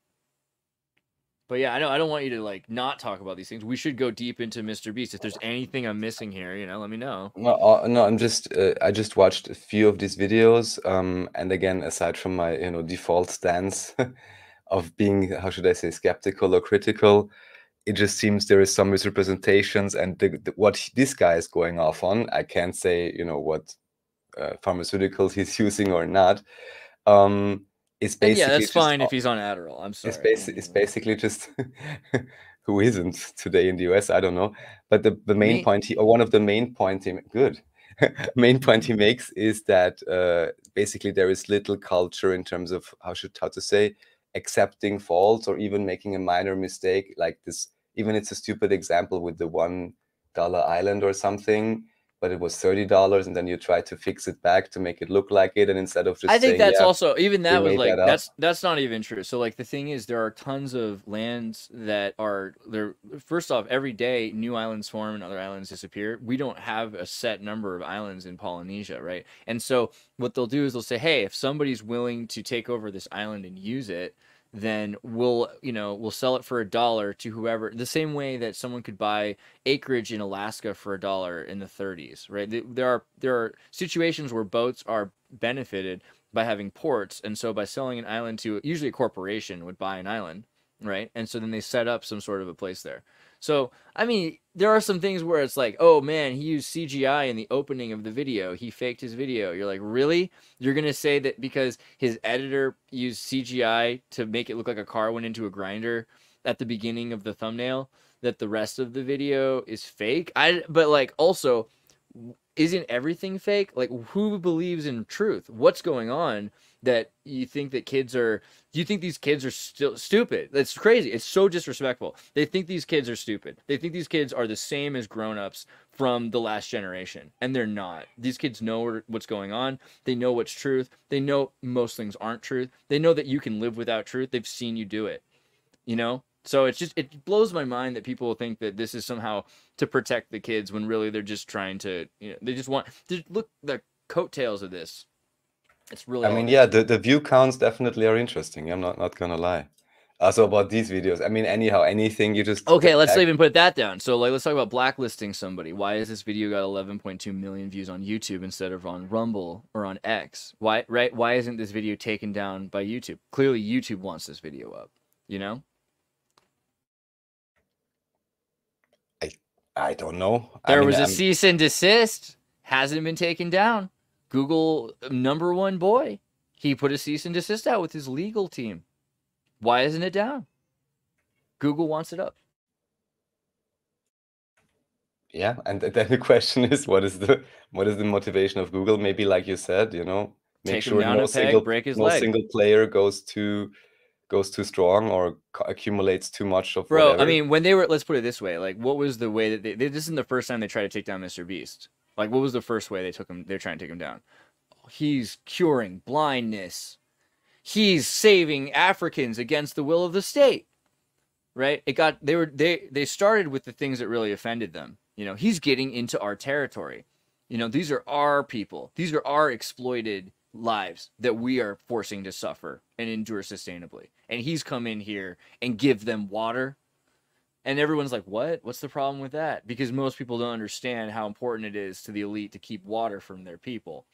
But yeah, I don't want you to like not talk about these things. We should go deep into Mr. Beast. If there's anything I'm missing here, let me know. No, I'm just I just watched a few of these videos, and again, aside from my default stance of being, how should I say, skeptical or critical, it just seems there is some misrepresentations, and what this guy is going off on, I can't say what pharmaceuticals he's using or not. It's basically, yeah, that's fine if he's on Adderall. I'm sorry. It's basically just who isn't today in the US. I don't know, but the main point or one of the main point main point he makes is that basically there is little culture in terms of how to say, accepting faults or even making a minor mistake like this. Even it's a stupid example with the $1 island or something, but it was $30, and then you try to fix it back to make it look like it, and instead of just I think saying, that's also, even that was like, that's not even true. So like the thing is, there are tons of lands that are there. First off, every day new islands form and other islands disappear. We don't have a set number of islands in Polynesia, right? And so what they'll do is they'll say, hey, if somebody's willing to take over this island and use it, then we'll sell it for $1 to whoever, the same way that someone could buy acreage in Alaska for $1 in the 30s, right? There are situations where boats are benefited by having ports, and so by selling an island to, usually a corporation would buy an island, right? And so then they set up some sort of a place there. So, I mean, there are some things where it's like, oh man, he used CGI in the opening of the video. He faked his video. You're like, really? You're going to say that because his editor used CGI to make it look like a car went into a grinder at the beginning of the thumbnail, that the rest of the video is fake? But like, also, isn't everything fake? Like, who believes in truth? What's going on that you think that do you think these kids are still stupid? That's crazy. It's so disrespectful. They think these kids are stupid. They think these kids are the same as grown-ups from the last generation, and they're not. These kids know what's going on. They know what's truth. They know most things aren't truth. They know that you can live without truth. They've seen you do it, So it blows my mind that people think that this is somehow to protect the kids when really they're just trying to, they just want to look the coattails of this. It's really. I mean, yeah, the view counts definitely are interesting. I'm not gonna lie. Also about these videos, I mean, anyhow, anything you just okay. Let's even put that down. So like, let's talk about blacklisting somebody. Why has this video got 11.2 million views on YouTube instead of on Rumble or on X? Why, right? Why isn't this video taken down by YouTube? Clearly, YouTube wants this video up. I don't know. There was a cease and desist. Hasn't been taken down. Google #1 boy. He put a cease and desist out with his legal team. Why isn't it down? Google wants it up. Yeah, and then the question is, what is the motivation of Google? Maybe like you said, make sure no single player goes too strong or accumulates too much of Bro, whatever. I mean, when they were, let's put it this way, like, what was the way that this isn't the first time they tried to take down Mr. Beast. Like, what was the first way they're trying to take him down? he's curing blindness. He's saving Africans against the will of the state. Right? They started with the things that really offended them. You know, he's getting into our territory. You know, these are our people. These are our exploited lives that we are forcing to suffer and endure sustainably. And he's come in here and give them water. And everyone's like, what? What's the problem with that? Because most people don't understand how important it is to the elite to keep water from their people.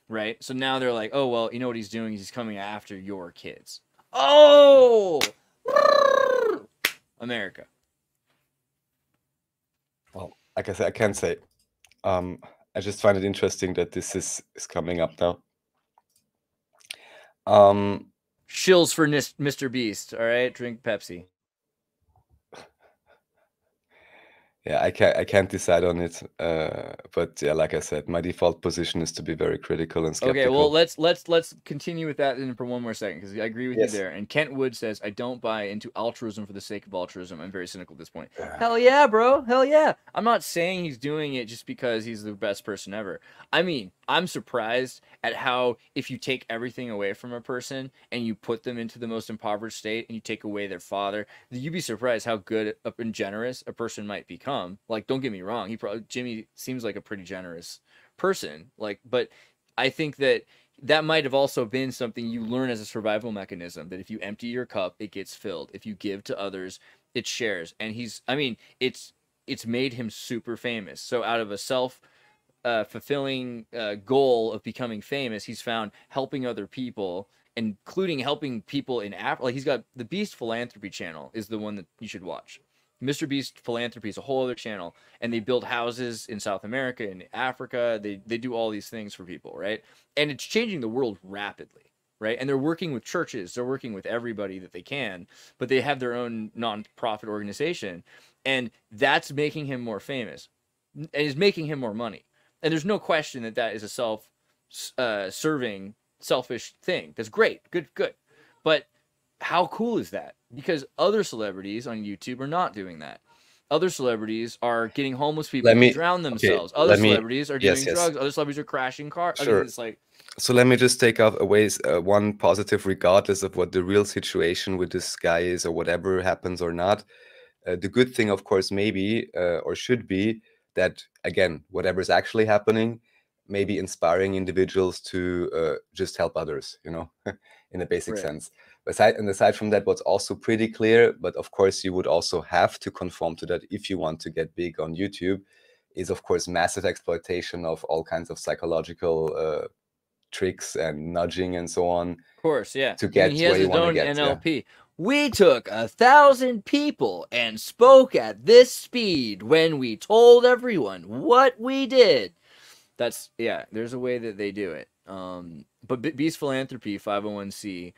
Right? So now they're like, oh, well, you know what he's doing? He's coming after your kids. Oh! America. Well, like I said, I can't say. I just find it interesting that this is coming up now. Shills for Mr. Beast. All right, drink Pepsi. Yeah, I can't decide on it. But yeah, like I said, my default position is to be very critical and skeptical. Okay, well let's continue with that then for one more second, because I agree with you there. And Kent Wood says, I don't buy into altruism for the sake of altruism. I'm very cynical at this point. Hell yeah, bro. Hell yeah. I'm not saying he's doing it just because he's the best person ever. I mean, I'm surprised at how if you take everything away from a person and you put them into the most impoverished state and you take away their father, you'd be surprised how good and generous a person might become. Like, don't get me wrong, Jimmy seems like a pretty generous person, like, but I think that might have also been something you learn as a survival mechanism, that if you empty your cup, it gets filled. If you give to others, it shares. And it's made him super famous. So out of a fulfilling goal of becoming famous, he's found helping other people, including helping people in Africa. Like, he's got the Beast Philanthropy channel is the one that you should watch. Mr. Beast Philanthropy is a whole other channel, and they build houses in South America and Africa. They do all these things for people, right? And it's changing the world rapidly, right? And they're working with churches. They're working with everybody that they can, but they have their own nonprofit organization, and that's making him more famous and is making him more money. And there's no question that is a serving, selfish thing. That's great. Good. But how cool is that? Because other celebrities on YouTube are not doing that. Other celebrities are getting homeless people to drown themselves. Other celebrities are doing drugs. Other celebrities are crashing cars. Sure. I mean, it's like... So let me just take away one positive, regardless of what the real situation with this guy is or whatever happens or not. The good thing, of course, maybe or should be that, again, whatever is actually happening, maybe inspiring individuals to just help others, you know, in a basic sense. Aside from that, what's also pretty clear, but of course you would also have to conform to that if you want to get big on YouTube, is of course massive exploitation of all kinds of psychological tricks and nudging and so on. Of course, yeah. To get he has where you his own want to get. NLP. Yeah. We took 1,000 people and spoke at this speed when we told everyone what we did. That's, yeah, there's a way that they do it. But Beast Philanthropy 501c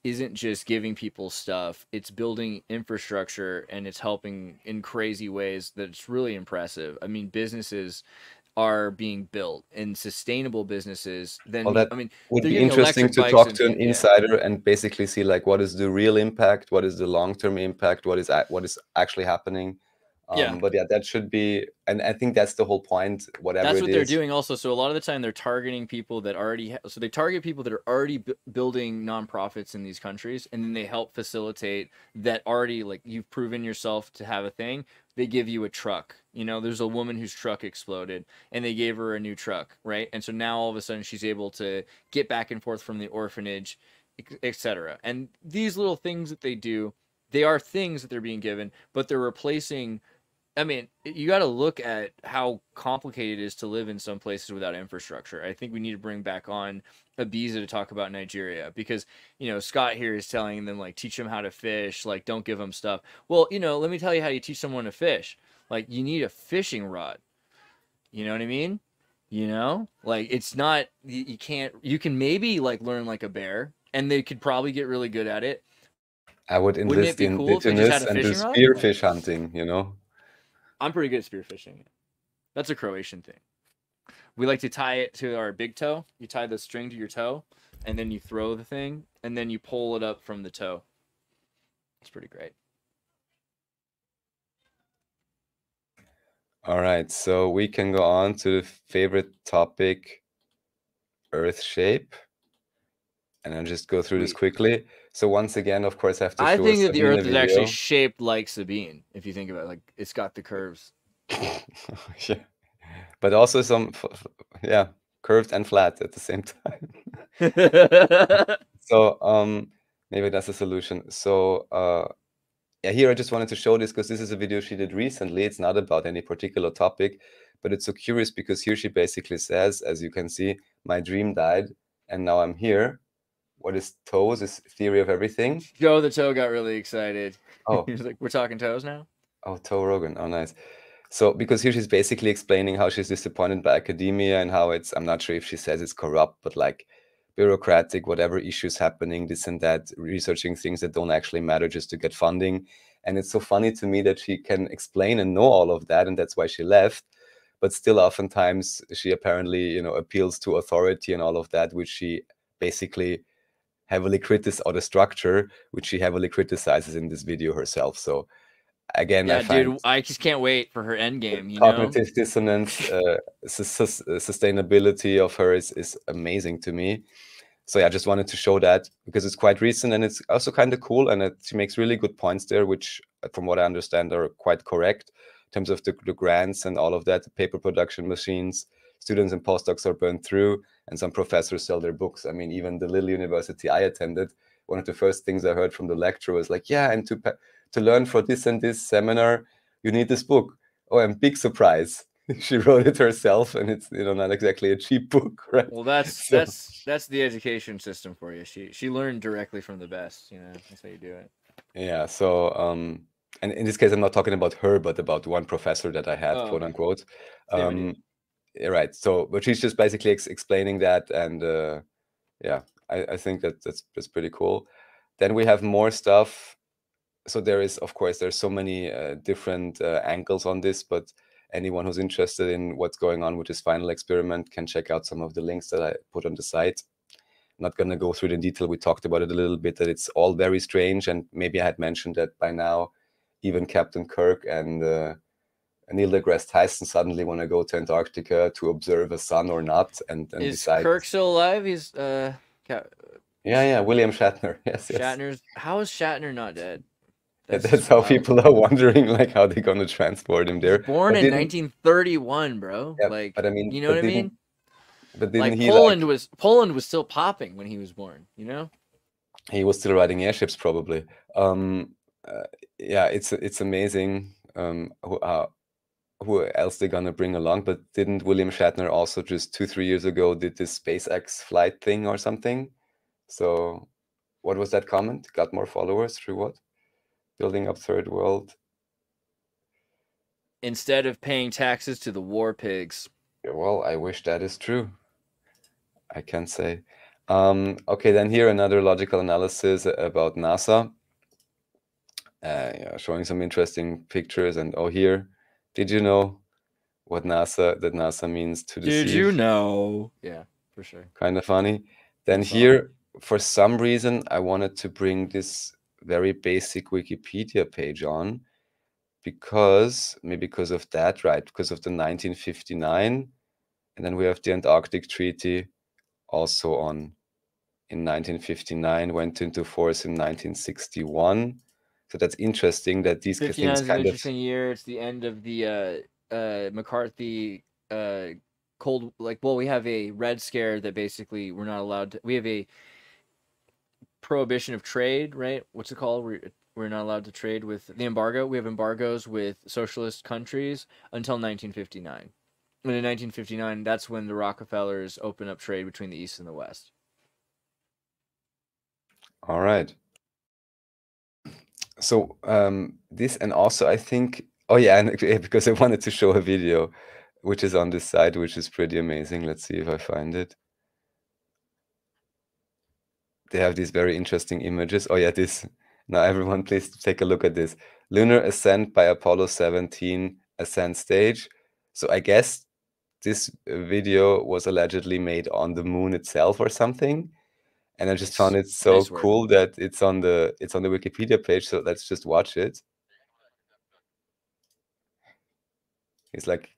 isn't just giving people stuff. It's building infrastructure, and it's helping in crazy ways that's really impressive. I mean, businesses are being built, and sustainable businesses. Then, well, that I mean, would be interesting to talk to an insider and basically see, like, what is the real impact, what is the long-term impact, what is actually happening. But yeah, that should be, and I think that's the whole point. That's what they're doing also. So a lot of the time they're targeting people that already so they target people that are already building nonprofits in these countries, and then they help facilitate that already, like, you've proven yourself to have a thing. They give you a truck. You know, there's a woman whose truck exploded, and they gave her a new truck, right? And so now all of a sudden she's able to get back and forth from the orphanage, etc. And these little things that they do, they are things that they're being given, but they're replacing. I mean, you got to look at how complicated it is to live in some places without infrastructure. I think we need to bring back on Ibiza to talk about Nigeria, because, you know, Scott here is telling them, like, teach them how to fish, like, don't give them stuff. Well, you know, let me tell you how you teach someone to fish. Like, you need a fishing rod. You know what I mean? You know, like, it's not, you can't, you can maybe, like, learn like a bear, and they could probably get really good at it. I would enlist the indigenous and do spearfish hunting, you know? I'm pretty good at spearfishing. That's a Croatian thing. We like to tie it to our big toe. You tie the string to your toe, and then you throw the thing, and then you pull it up from the toe. It's pretty great. All right, so we can go on to the favorite topic Earth shape. And I'll just go through this quickly. So once again, of course, I have to I show think a that the Sabine Earth is actually video. shaped like Sabine. If you think about it, like it's got the curves. Yeah, but also some, yeah, curved and flat at the same time. So maybe that's a solution. So yeah, here I just wanted to show this because this is a video she did recently. It's not about any particular topic, but it's so curious because here she basically says, as you can see, my dream died and now I'm here. What is toes? Is theory of everything. Joe the Toe got really excited. Oh. He was like, we're talking toes now? Oh, Toe Rogan. Oh, nice. So, because here she's basically explaining how she's disappointed by academia and how it's, I'm not sure if she says it's corrupt, but like bureaucratic, whatever issues happening, this and that, researching things that don't actually matter just to get funding. And it's so funny to me that she can explain and know all of that, and that's why she left. But still, oftentimes, she apparently, you know, appeals to authority and all of that, which she basically heavily criticizes, or the structure, which she heavily criticizes in this video herself. So, again, yeah, I find dude, I just can't wait for her end game. You cognitive know, dissonance, sustainability of her is amazing to me. So yeah, I just wanted to show that because it's quite recent and it's also kind of cool, and she makes really good points there, which, from what I understand, are quite correct in terms of the grants and all of that. The paper production machines, students and postdocs are burned through, and some professors sell their books. I mean, even the little university I attended, one of the first things I heard from the lecturer was like, yeah, and to learn for this and this seminar, you need this book. Oh, and big surprise. She wrote it herself, and it's, you know, not exactly a cheap book, right? well, that's the education system for you. She learned directly from the best. You know, that's how you do it. Yeah. So and in this case, I'm not talking about her, but about one professor that I had, quote okay. unquote. Same Right. So, but she's just basically explaining that, and yeah, I think that's pretty cool. Then we have more stuff. So there is, of course, there's so many different angles on this, but anyone who's interested in what's going on with this final experiment can check out some of the links that I put on the site. I'm not going to go through the detail. We talked about it a little bit, that it's all very strange, and maybe I had mentioned that by now, even Captain Kirk and Neil deGrasse Tyson suddenly want to go to Antarctica to observe a sun or not, and is decide. Kirk still alive? He's yeah, William Shatner. Yes, Shatner's. How is Shatner not dead? That's how people are wondering, like, how they're gonna transport him there. Born in 1931, bro. Yeah, like, but I mean, you know what I mean? But didn't like he Poland was still popping when he was born. You know, he was still riding airships, probably. Yeah, it's amazing. Who else they're gonna bring along? But didn't William Shatner also just 2-3 years ago did this SpaceX flight thing or something? So, what was that comment? Got more followers through what? Building up third world. Instead of paying taxes to the war pigs. Yeah, well, I wish that is true. I can't say. Okay, then here another logical analysis about NASA. Yeah, showing some interesting pictures, and oh, here, did you know what NASA means to deceive? Did you know? Yeah, for sure. Kind of funny. Then here, for some reason, I wanted to bring this very basic Wikipedia page on, because maybe because of that, right? Because of the 1959, and then we have the Antarctic Treaty also on in 1959, went into force in 1961. So that's interesting that these 59 things is an kind of interesting year. It's the end of the McCarthy cold, like, well, we have a Red Scare that basically we're not allowed to, we have a prohibition of trade, right? What's it called? We're not allowed to trade with the embargo. We have embargoes with socialist countries until 1959. And in 1959, that's when the Rockefellers open up trade between the East and the West. All right. So this, and also I think, oh yeah, and because I wanted to show a video which is on this site, which is pretty amazing. Let's see if I find it. They have these very interesting images. Oh yeah, this. Now everyone, please take a look at this. Lunar ascent by Apollo 17 ascent stage. So I guess this video was allegedly made on the moon itself or something. And I just found it so cool that it's on the Wikipedia page. So let's just watch it. It's like,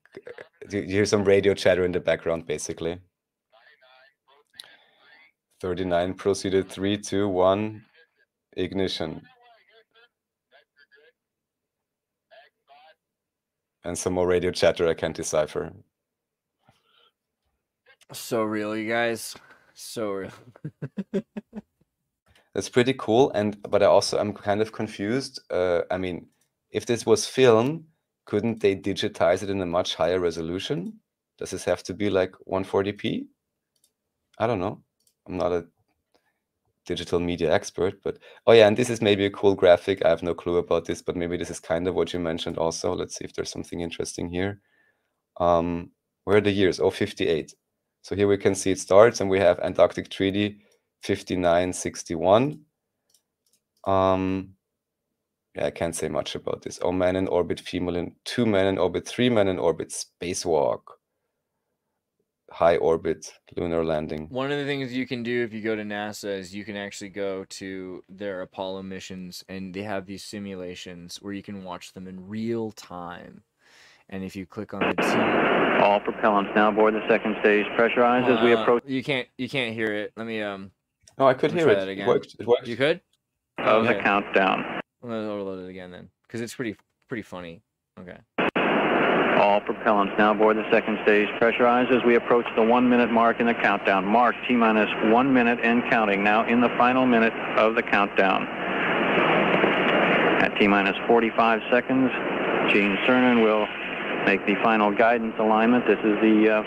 you hear some radio chatter in the background, basically. 39 proceeded. 3, 2, 1. Ignition. And some more radio chatter I can't decipher. So real, you guys. So real. That's pretty cool. But I'm kind of confused. I mean, if this was film, couldn't they digitize it in a much higher resolution? Does this have to be like 140p? I don't know. I'm not a digital media expert, but oh yeah, and this is maybe a cool graphic. I have no clue about this, but maybe this is kind of what you mentioned also. Let's see if there's something interesting here. Where are the years? Oh, 58. So here we can see it starts, and we have Antarctic Treaty 5961. Yeah, I can't say much about this. Oh, man in orbit, female in 2 men in orbit, 3 men in orbit, spacewalk, high orbit, lunar landing. One of the things you can do if you go to NASA is you can actually go to their Apollo missions, and they have these simulations where you can watch them in real time. And if you click on the team, all propellants now aboard the second stage, pressurized as we approach. You can't hear it. Let me No, I could hear it. Again. It worked. It worked. You could? Of the countdown. I'm gonna overload it again then, because it's pretty funny. Okay. All propellants now aboard the second stage, pressurized as we approach the 1 minute mark in the countdown. Mark T-minus 1 minute and counting. Now in the final minute of the countdown. At T-minus 45 seconds, Gene Cernan will make the final guidance alignment. This is the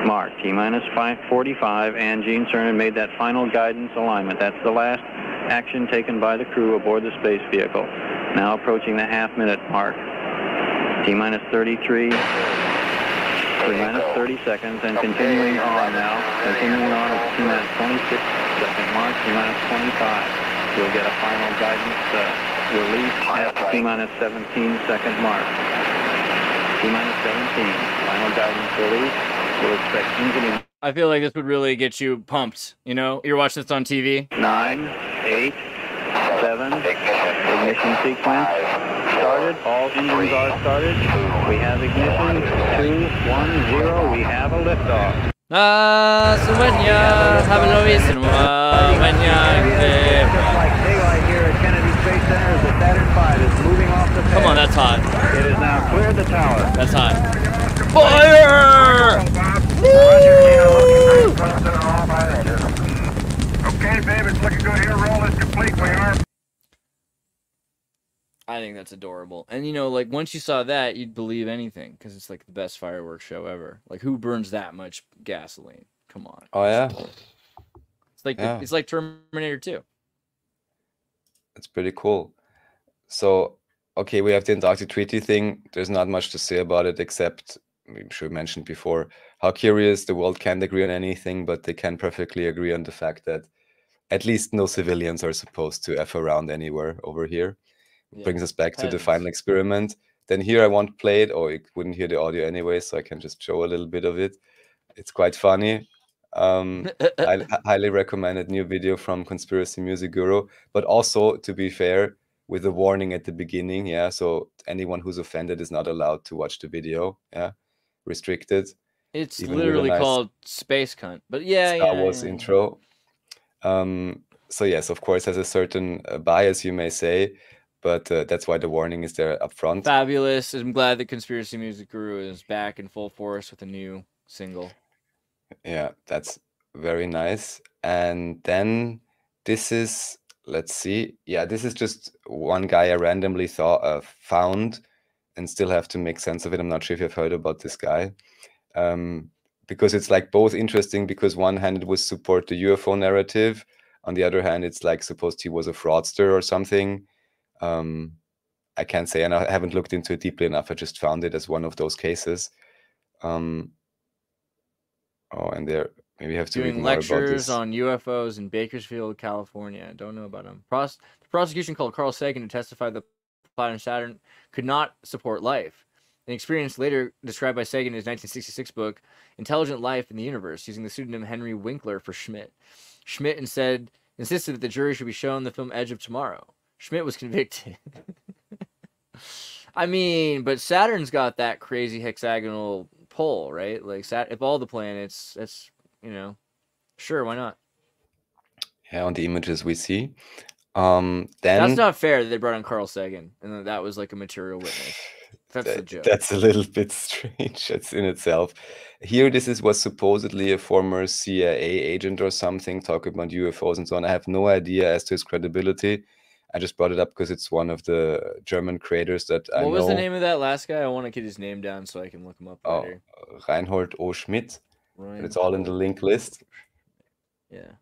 mark. T-minus 45, and Gene Cernan made that final guidance alignment. That's the last action taken by the crew aboard the space vehicle. Now approaching the half-minute mark. T-minus 33, T-minus 30 seconds, and continuing on now. Continuing on at T-minus 26-second mark, T-minus 25. We'll get a final guidance release at T-minus 17-second mark. T-minus 17, final guidance release. We'll expect engineering. I feel like this would really get you pumped. You know, you're watching this on TV. 9, 8, 7, ignition sequence started. All engines are started. We have ignition. 2, 1, 0. We have a liftoff. Sueña, Daylight here at Kennedy Space Center as the Saturn V is moving off the pad. Come on, that's hot. It has now cleared the tower. That's hot. Fire! Okay, babe, it's looking good here. Roll is complete. We are. I think that's adorable. And you know, like once you saw that, you'd believe anything because it's like the best fireworks show ever. Like who burns that much gasoline? Come on. Oh yeah. It's like it's like Terminator 2. It's pretty cool. So, okay, we have the Antarctic Treaty thing. There's not much to say about it except, I'm sure we mentioned before, how curious the world can't agree on anything, but they can perfectly agree on the fact that at least no civilians are supposed to F around anywhere over here. Yeah. Brings us back to the final experiment. Then here I won't play it, or you wouldn't hear the audio anyway, so I can just show a little bit of it. It's quite funny. I highly recommended new video from Conspiracy Music Guru, but also, to be fair, with a warning at the beginning, yeah, so anyone who's offended is not allowed to watch the video, yeah, restricted. It's literally called Space Cunt, but yeah, Star Wars intro. So yes, of course, has a certain bias, you may say, but that's why the warning is there up front. Fabulous. I'm glad that Conspiracy Music Guru is back in full force with a new single. Yeah, that's very nice. And then this is, let's see. Yeah, this is just one guy I randomly found and still have to make sense of it. I'm not sure if you've heard about this guy. Because it's like both interesting because one hand it would support the UFO narrative. On the other hand, it's like supposed he was a fraudster or something. I can't say, and I haven't looked into it deeply enough. I just found it as one of those cases. Oh, and there, maybe you have to read Doing more about lectures this. on UFOs in Bakersfield, California. Don't know about him. The prosecution called Carl Sagan to testify that Planet Saturn could not support life. An experience later described by Sagan in his 1966 book, Intelligent Life in the Universe, using the pseudonym Henry Winkler for Schmidt. Schmidt insisted that the jury should be shown the film Edge of Tomorrow. Schmidt was convicted. I mean, but Saturn's got that crazy hexagonal pole, right? Like, if all the planets, that's you know, sure, why not? Yeah, on the images we see. That's Then not fair that they brought in Carl Sagan and then that was like a material witness. That's the joke. that's a little bit strange. It's in itself. Here, was supposedly a former CIA agent or something talking about UFOs and so on. I have no idea as to his credibility. I just brought it up because it's one of the German creators that I know. What was the name of that last guy? I want to get his name down so I can look him up later. Reinhold O. Schmidt. And it's all in the link list. Yeah.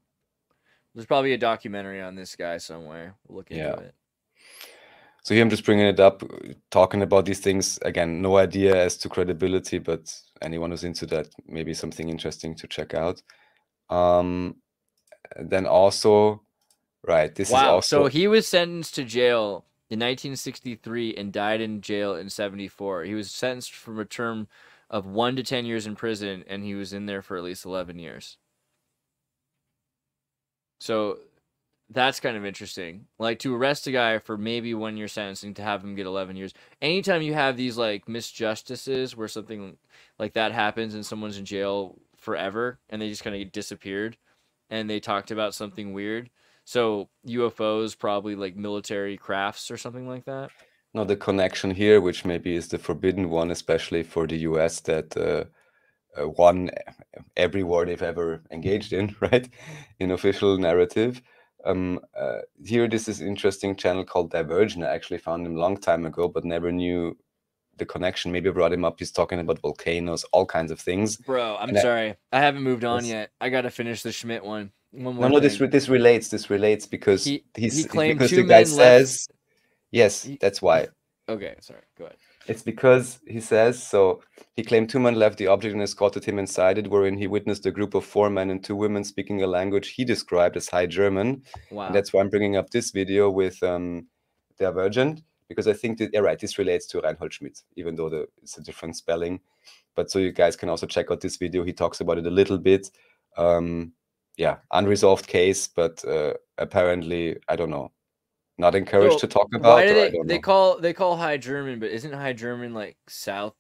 There's probably a documentary on this guy somewhere. We'll look into it. So here I'm just bringing it up, talking about these things. Again, no idea as to credibility, but anyone who's into that, maybe something interesting to check out. Then also, right, this is also... So he was sentenced to jail in 1963 and died in jail in 74. He was sentenced from a term of 1 to 10 years in prison, and he was in there for at least 11 years. So that's kind of interesting. Like, to arrest a guy for maybe 1 year sentencing to have him get 11 years. Anytime you have these, like, misjustices where something like that happens and someone's in jail forever and they just kind of get disappeared and they talked about something weird. So UFOs, probably like military crafts or something like that. No, the connection here, which maybe is the forbidden one, especially for the US, that won every war they've ever engaged in, right? In official narrative. Here, this is interesting channel called Divergent. I actually found him a long time ago, but never knew the connection. Maybe I brought him up. He's talking about volcanoes, all kinds of things. Bro, I'm sorry. I haven't moved on yet. I got to finish the Schmidt one. No, this relates. This relates because he claimed because the guy says, yes, that's why. Okay, sorry. Go ahead. It's because he says, so he claimed 2 men left the object and escorted him inside it, wherein he witnessed a group of 4 men and 2 women speaking a language he described as High German. Wow. And that's why I'm bringing up this video with Divergent, because I think that, yeah, right, this relates to Reinhold Schmidt, even though it's a different spelling. But so you guys can also check out this video. He talks about it a little bit. Yeah, unresolved case, but apparently, I don't know, not encouraged to talk about. Why do they call High German, but isn't High German like South?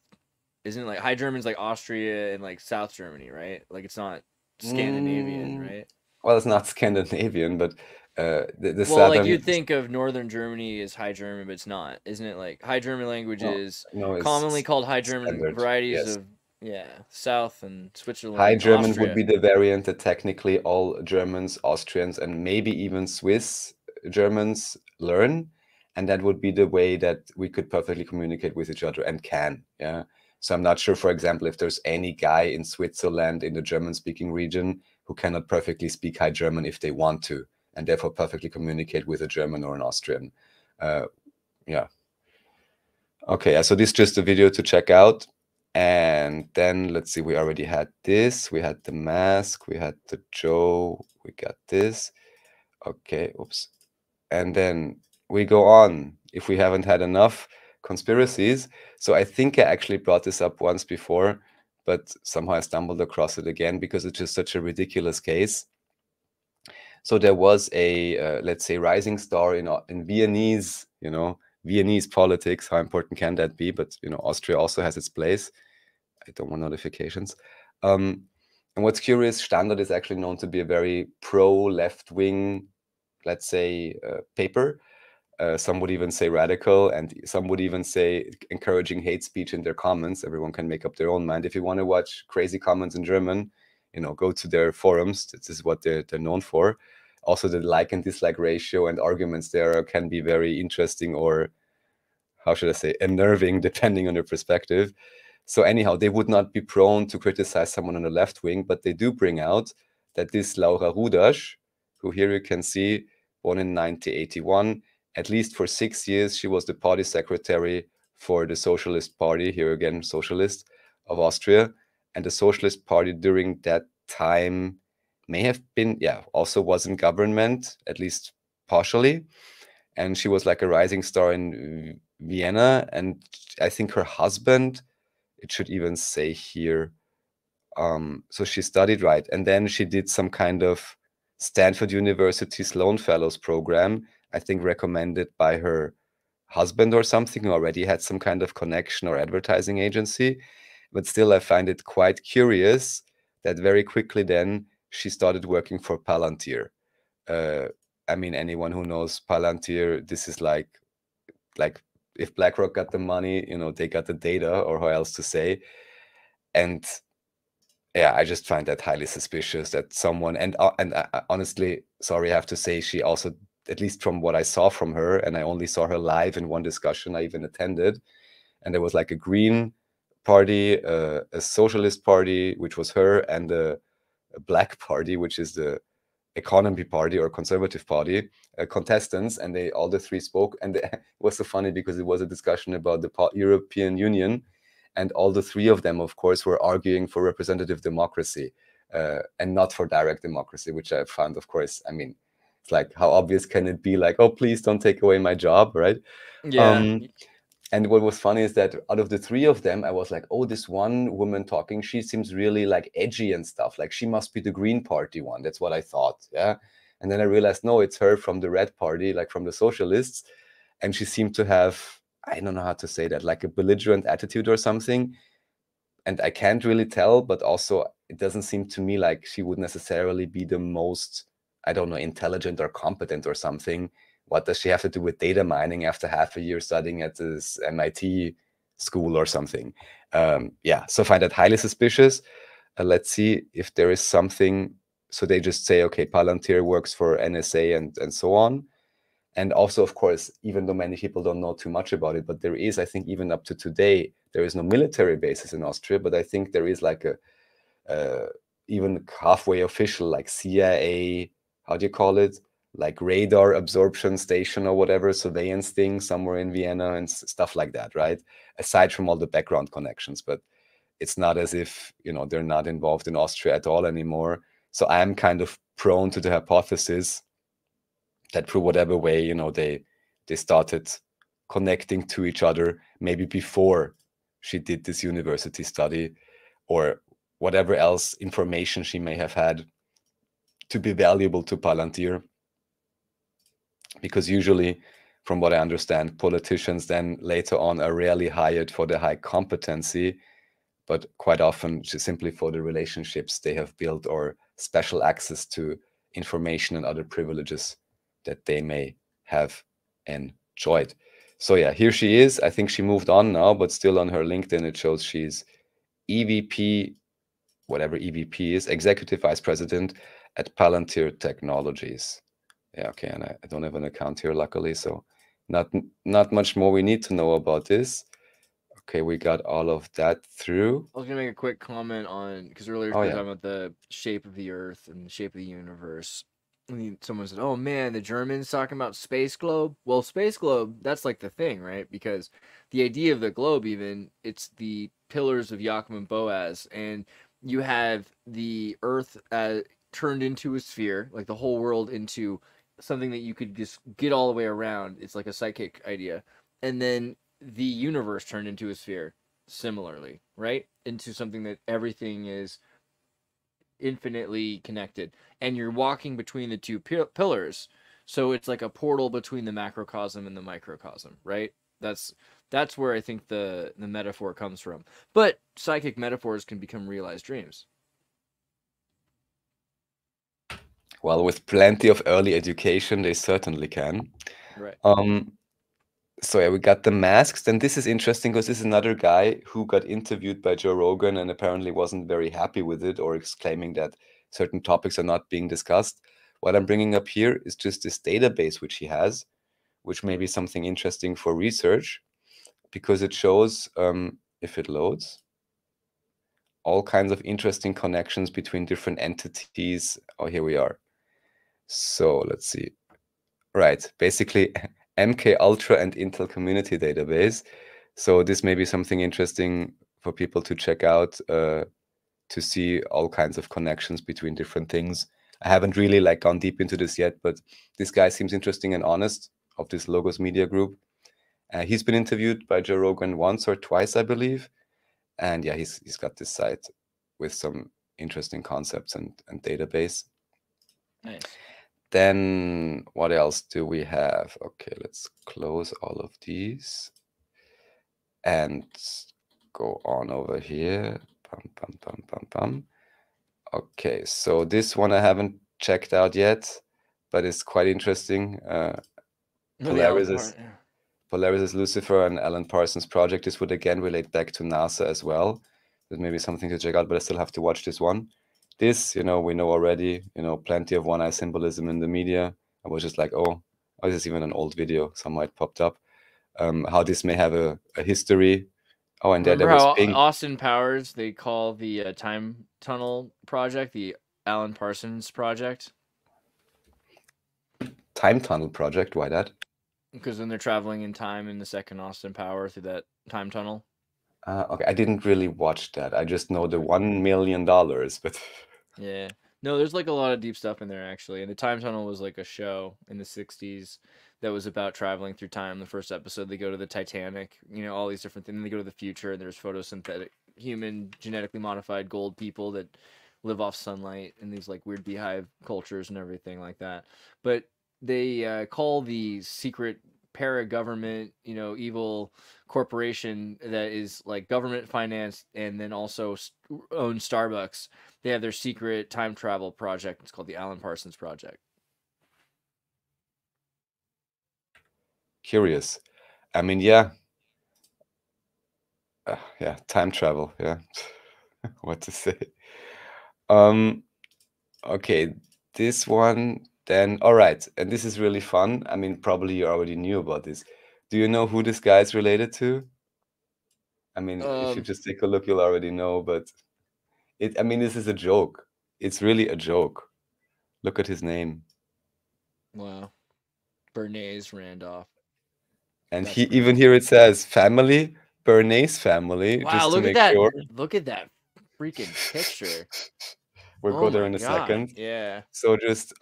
Isn't like High German's like Austria and like South Germany, right? Like it's not Scandinavian, right? Well, it's not Scandinavian, but the well, southern... like you'd think of Northern Germany as High German, but it's not, isn't it? Like High German language is commonly called High German. Standard, varieties of South and Switzerland. High German Austria would be the variant that technically all Germans, Austrians, and maybe even Swiss Germans learn, and that would be the way that we could perfectly communicate with each other and can. Yeah. So I'm not sure, for example, if there's any guy in Switzerland in the German-speaking region who cannot perfectly speak High German if they want to, and therefore perfectly communicate with a German or an Austrian. Yeah. Okay, so this is just a video to check out. And then let's see, we already had this. We had the mask, we had the Joe, we got this. Okay, oops. And then we go on, if we haven't had enough conspiracies. So I think I actually brought this up once before, but somehow I stumbled across it again because it's just such a ridiculous case. So there was a, let's say, rising star in Viennese, Viennese politics. How important can that be? But, Austria also has its place. I don't want notifications. And what's curious, Standard is actually known to be a very pro-left-wing, let's say, paper. Some would even say radical, and some would even say encouraging hate speech in their comments. Everyone can make up their own mind. If you want to watch crazy comments in German, go to their forums. This is what they're known for. Also, the like and dislike ratio and arguments there can be very interesting, or how should I say, unnerving, depending on your perspective. So anyhow, they would not be prone to criticize someone on the left wing, but they do bring out that this Laura Rudas, who here you can see, born in 1981, at least for 6 years, she was the party secretary for the Socialist Party, here again, Socialist, of Austria. And the Socialist Party during that time may have been, also was in government, at least partially. And she was like a rising star in Vienna. And I think her husband, it should even say here, so she studied, right? And then she did some kind of Stanford University Sloan Fellows program, I think recommended by her husband or something, who already had some kind of connection or advertising agency. But still, I find it quite curious that very quickly then she started working for Palantir. I mean, anyone who knows Palantir, this is like if BlackRock got the money, you know, they got the data, or how else to say. And yeah, I just find that highly suspicious that someone, and honestly, sorry, I have to say, she also, at least from what I saw from her, and I only saw her live in one discussion I even attended, and there was like a Green party, a Socialist party, which was her, and a Black party, which is the Economy Party or Conservative Party contestants, and they all the three spoke, and it was so funny because it was a discussion about the European Union, and all the three of them, of course, were arguing for representative democracy and not for direct democracy, which I found, of course, I mean, it's like, how obvious can it be? Like, oh, please don't take away my job, right? Yeah. And what was funny is that out of the three of them, I was like, oh, this one woman talking, she seems really like edgy and stuff. Like she must be the Green Party one. That's what I thought. Yeah. And then I realized, no, it's her from the Red Party, like from the Socialists. And she seemed to have, I don't know how to say that, like a belligerent attitude or something. And I can't really tell, but also it doesn't seem to me like she would necessarily be the most, I don't know, intelligent or competent or something. What does she have to do with data mining after half a year studying at this MIT school or something? Yeah, so I find that highly suspicious. Let's see if there is something. So they just say, okay, Palantir works for NSA and so on. And also, of course, even though many people don't know too much about it, but there is, I think, even up to today, there is no military basis in Austria, but I think there is like a even halfway official, like CIA, how do you call it? Like radar absorption station or whatever, surveillance thing somewhere in Vienna and stuff like that, right? Aside from all the background connections, but it's not as if, you know, they're not involved in Austria at all anymore. So I'm kind of prone to the hypothesis that through whatever way, you know, they started connecting to each other maybe before she did this university study, or whatever else information she may have had to be valuable to Palantir. Because usually, from what I understand, politicians then later on are rarely hired for their high competency, but quite often just simply for the relationships they have built or special access to information and other privileges that they may have enjoyed. So yeah, here she is. I think she moved on now, but still on her LinkedIn it shows she's EVP, whatever EVP is, Executive Vice President at Palantir Technologies. Yeah, okay, and I don't have an account here, luckily, so not much more we need to know about this. Okay, we got all of that through. I was gonna make a quick comment on, because earlier we were talking about the shape of the Earth and the shape of the universe. Someone said, "Oh man, the Germans talking about space globe." Well, space globe, that's like the thing, right? Because the idea of the globe, even, it's the pillars of Joachim and Boaz, and you have the Earth turned into a sphere, like the whole world into something that you could just get all the way around. It's like a psychic idea, and then the universe turned into a sphere similarly, right? Into something that everything is infinitely connected, and you're walking between the two pillars, so it's like a portal between the macrocosm and the microcosm, right? That's where I think the metaphor comes from. But psychic metaphors can become realized dreams. Well, with plenty of early education, they certainly can. Right. So yeah, we got the masks, and this is interesting because this is another guy who got interviewed by Joe Rogan and apparently wasn't very happy with it, or is claiming that certain topics are not being discussed. What I'm bringing up here is just this database which he has, which may be something interesting for research, because it shows, if it loads, all kinds of interesting connections between different entities. Oh, here we are. So let's see. Right, basically MK Ultra and Intel Community Database. So this may be something interesting for people to check out, to see all kinds of connections between different things. I haven't really like gone deep into this yet, but this guy seems interesting and honest, of this Logos Media Group. He's been interviewed by Joe Rogan once or twice, I believe. And yeah, he's got this site with some interesting concepts and database. Nice. Then what else do we have? Okay, let's close all of these and go on over here. Okay, so this one I haven't checked out yet, but it's quite interesting. Polaris's Lucifer and Alan Parsons Project. This would again relate back to NASA as well. There's maybe something to check out, but I still have to watch this one. This, we know already, plenty of one-eye symbolism in the media. I was just like, oh, this is even an old video. Some might popped up. How this may have a history. Oh, and there Remember was how pink. Austin Powers, they call the time tunnel project the Alan Parsons Project? Time tunnel project? Why that? Because then they're traveling in time in the second Austin Power through that time tunnel. Okay, I didn't really watch that. I just know the $1 million, but Yeah. No, there's like a lot of deep stuff in there actually. And the time tunnel was like a show in the 60s that was about traveling through time. The first episode, they go to the Titanic, all these different things. And they go to the future, and there's photosynthetic, human, genetically modified gold people that live off sunlight in these like weird beehive cultures and everything like that. But they call the secret para-government, evil corporation that is like government financed and then also owns Starbucks. They have their secret time travel project. It's called the Alan Parsons Project. Curious. I mean, yeah. Yeah, time travel. Yeah. What to say? Okay, this one then. All right, and this is really fun. I mean, probably you already knew about this. Do you know who this guy is related to? I mean, if you just take a look, you'll already know, but I mean, this is a joke. It's really a joke. Look at his name. Wow. Bernays Randolph. And even here it says family, Bernays family, wow, just to make that. sure. Look at that freaking picture. We'll go there in a second. Yeah. So just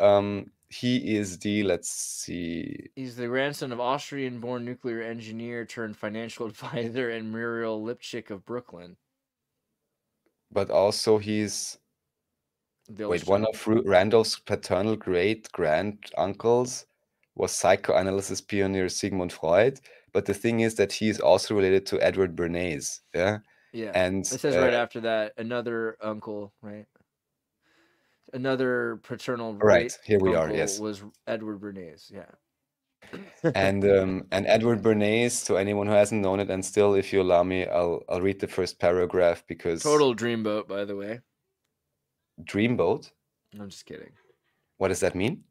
he is let's see. He's the grandson of Austrian-born nuclear engineer turned financial advisor and Muriel Lipchick of Brooklyn. But also he's one of Randolph's paternal great-grand uncles was psychoanalysis pioneer Sigmund Freud. But the thing is that he is also related to Edward Bernays. Yeah. Yeah. And it says right after that, another uncle, right? Another paternal here we are. Yes, was Edward Bernays. Yeah. and Edward Bernays, to anyone who hasn't known it, and still, if you allow me, I'll read the first paragraph because total dreamboat, by the way. Dreamboat? I'm just kidding. What does that mean?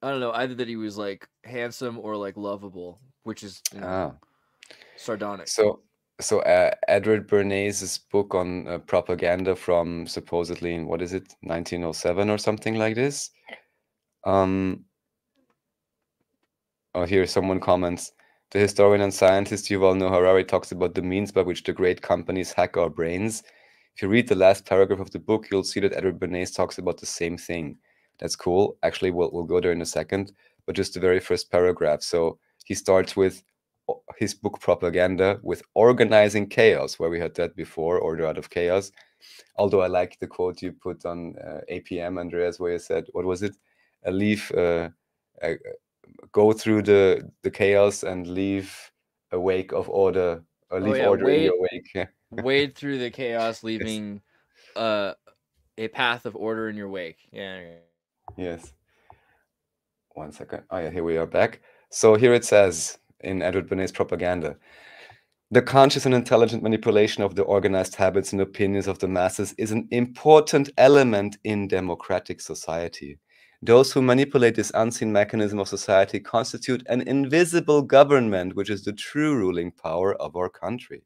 I don't know. Either that he was like handsome or like lovable, which is sardonic. So Edward Bernays' book on propaganda from supposedly in 1907 or something like this. Oh, here someone comments, the historian and scientist Yuval Noah Harari talks about the means by which the great companies hack our brains. If you read the last paragraph of the book, you'll see that Edward Bernays talks about the same thing. That's cool. Actually, we'll go there in a second, but just the very first paragraph. So he starts with his book Propaganda with organizing chaos, where we had that before, order out of chaos. Although I like the quote you put on APM, Andreas, where you said, what was it? Go through the chaos and leave a wake of order, or leave order in your wake. Wade through the chaos, leaving a path of order in your wake. Yeah. Yes. 1 second. Oh yeah, here we are back. So here it says in Edward Bernays' Propaganda, the conscious and intelligent manipulation of the organized habits and opinions of the masses is an important element in democratic society. Those who manipulate this unseen mechanism of society constitute an invisible government, which is the true ruling power of our country.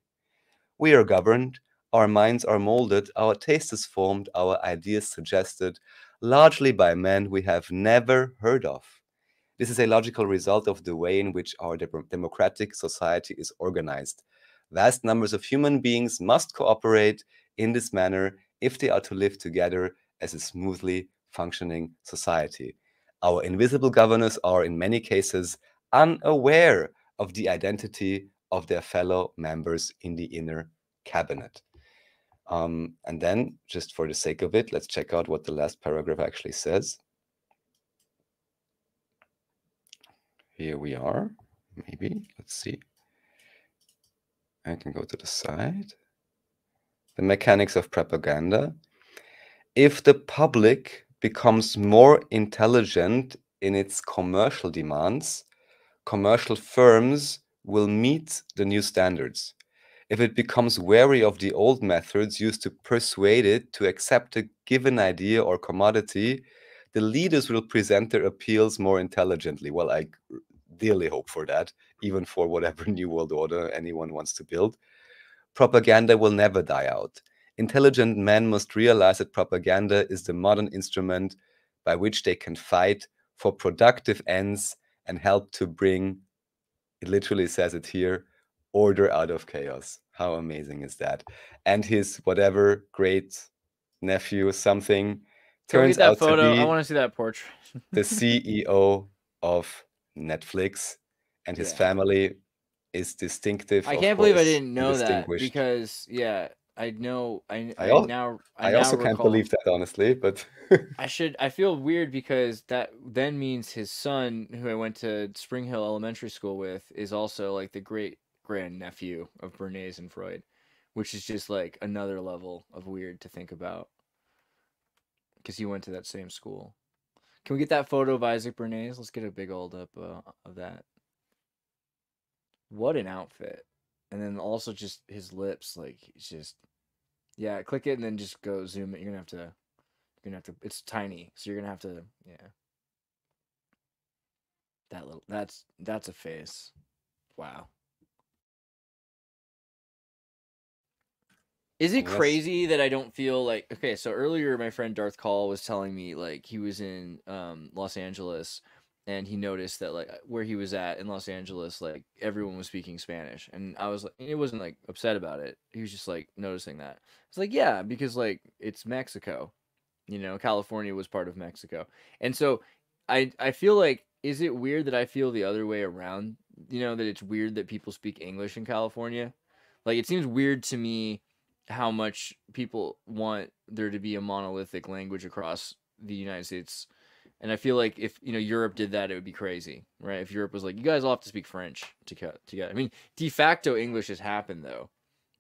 We are governed, our minds are molded, our taste is formed, our ideas suggested, largely by men we have never heard of. This is a logical result of the way in which our democratic society is organized. Vast numbers of human beings must cooperate in this manner if they are to live together as a smoothly functioning society. Our invisible governors are in many cases unaware of the identity of their fellow members in the inner cabinet. And then, just for the sake of it, let's check out what the last paragraph actually says. Here we are. Maybe, let's see. I can go to the side. The mechanics of propaganda. if the public becomes more intelligent in its commercial demands, commercial firms will meet the new standards. If it becomes wary of the old methods used to persuade it to accept a given idea or commodity, the leaders will present their appeals more intelligently. Well, I dearly hope for that, even for whatever new world order anyone wants to build. Propaganda will never die out. Intelligent men must realize that propaganda is the modern instrument by which they can fight for productive ends and help to bring, it literally says it here, order out of chaos. How amazing is that? And his whatever great nephew something Can we turns get that out to photo? I be want to see that portrait. the CEO of Netflix, and his Yeah. family is distinctive. I of can't believe I course, didn't and know that distinguished. because yeah, I know I I now also can't recall. believe that, honestly, but I feel weird because that then means his son, who I went to Spring Hill Elementary School with, is also like the great grandnephew of Bernays and Freud, which is just like another level of weird to think about because he went to that same school. Can we get that photo of Isaac Bernays? Let's get a big old up of that. What an outfit. And then also just his lips, like it's just yeah, click it and then just go zoom it. You're gonna have to it's tiny, so you're gonna have to yeah. That's a face. Wow. Is it yes. crazy that I don't feel like okay, so earlier my friend Darth Call was telling me like he was in Los Angeles and he noticed that like where he was at in Los Angeles like everyone was speaking Spanish and I was like and he wasn't like upset about it. He was just like noticing that. It's like yeah, because like it's Mexico. You know, California was part of Mexico. And so I feel like is it weird that I feel the other way around? You know, that it's weird that people speak English in California? Like it seems weird to me how much people want there to be a monolithic language across the United States. And I feel like if, you know, Europe did that, it would be crazy, right? If Europe was like, you guys all have to speak French to get. I mean, de facto English has happened though.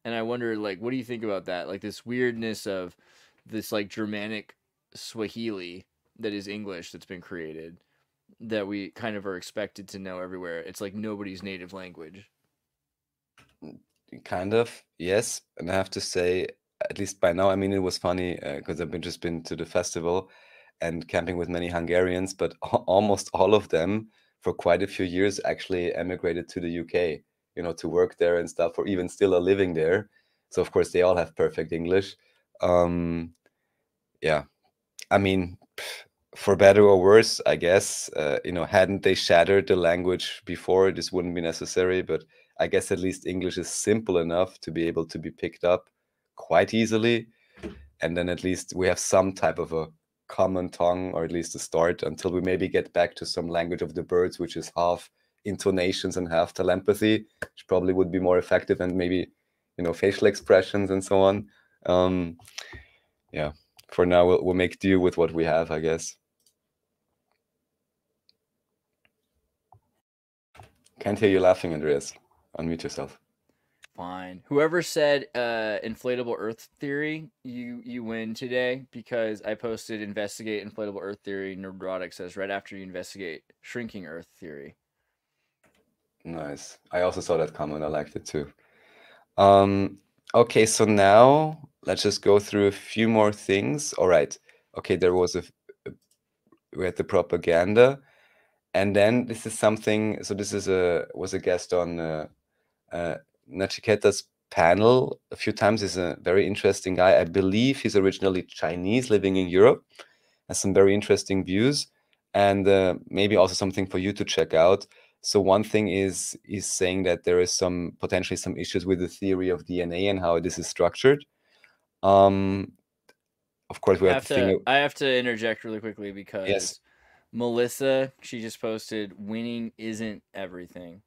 And I wonder like what do you think about that? Like this weirdness of this like Germanic Swahili that is English that's been created that we kind of are expected to know everywhere. It's like nobody's native language. Kind of, yes. And I have to say, at least by now, I mean, it was funny because I've just been to the festival and camping with many Hungarians, but almost all of them for quite a few years actually emigrated to the UK, you know, to work there and stuff, or even still are living there. So of course they all have perfect English. Yeah, I mean, for better or worse, I guess, you know, hadn't they shattered the language before, this wouldn't be necessary. But I guess at least English is simple enough to be able to be picked up quite easily. And then at least we have some type of a common tongue, or at least a start, until we maybe get back to some language of the birds, which is half intonations and half telepathy, which probably would be more effective, and maybe, you know, facial expressions and so on. Yeah, for now, we'll make do with what we have, I guess. Can't hear you laughing, Andreas. Unmute yourself. Fine. Whoever said inflatable Earth theory, you win today because I posted investigate inflatable Earth theory. Neurotic says right after you investigate shrinking Earth theory. Nice. I also saw that comment. I liked it too. Okay, so now let's just go through a few more things. All right. Okay, there was we had the propaganda, and then this is something. So this is was a guest on Nachiketa's panel a few times. He's a very interesting guy. I believe he's originally Chinese, living in Europe, has some very interesting views, and maybe also something for you to check out. So one thing is saying that there is potentially some issues with the theory of DNA and how this is structured. Of course, we have to think. I have to interject really quickly because Yes. Melissa, she just posted, winning isn't everything.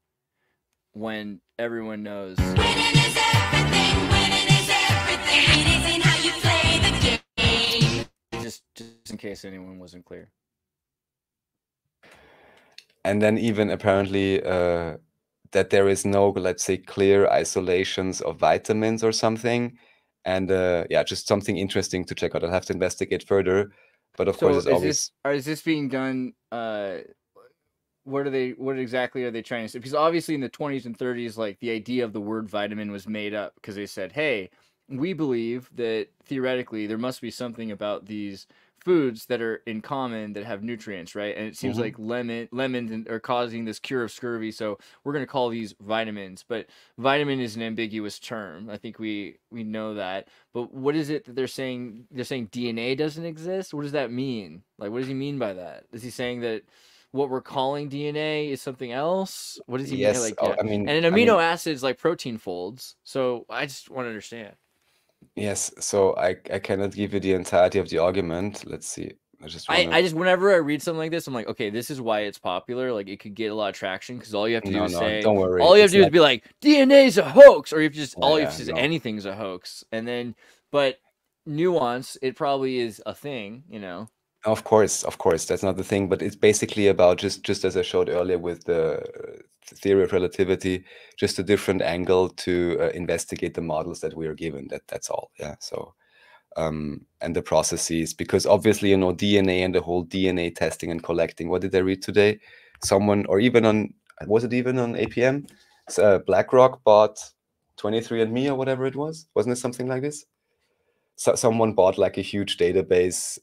When everyone knows. Winning is everything, winning is everything. It isn't how you play the game. Just in case anyone wasn't clear. And then even apparently that there is no, let's say, clear isolations of vitamins or something. And yeah, just something interesting to check out. I'll have to investigate further, but of course, So it's always is this being done? What exactly are they trying to say? Because obviously in the 20s and 30s, like the idea of the word vitamin was made up because they said, hey, we believe that theoretically there must be something about these foods that are in common that have nutrients, right? And it seems like lemons are causing this cure of scurvy, so we're going to call these vitamins. But vitamin is an ambiguous term. I think we know that. But what is it that they're saying? They're saying DNA doesn't exist? What does that mean? Like, what does he mean by that? Is he saying that what we're calling DNA is something else? What does he mean? yes. Like, yeah. I mean, And an amino acids like protein folds. So I just want to understand. yes. So I cannot give you the entirety of the argument. Let's see. I just whenever I read something like this, I'm like, okay, this is why it's popular. Like, it could get a lot of traction because all you have to do is say, don't worry. all you have to do is be like, DNA's a hoax, or you have to just Yeah, all you have yeah, to say is no. anything's a hoax, and then but nuance, it probably is a thing, you know. Of course, that's not the thing, but it's basically about just as I showed earlier with the theory of relativity, just a different angle to investigate the models that we are given. That's all. Yeah. So, and the processes, because obviously, you know, DNA and the whole DNA testing and collecting. What did I read today? Someone, or even on, was it even on APM? BlackRock bought 23andMe or whatever it was. Wasn't it something like this? So someone bought like a huge database,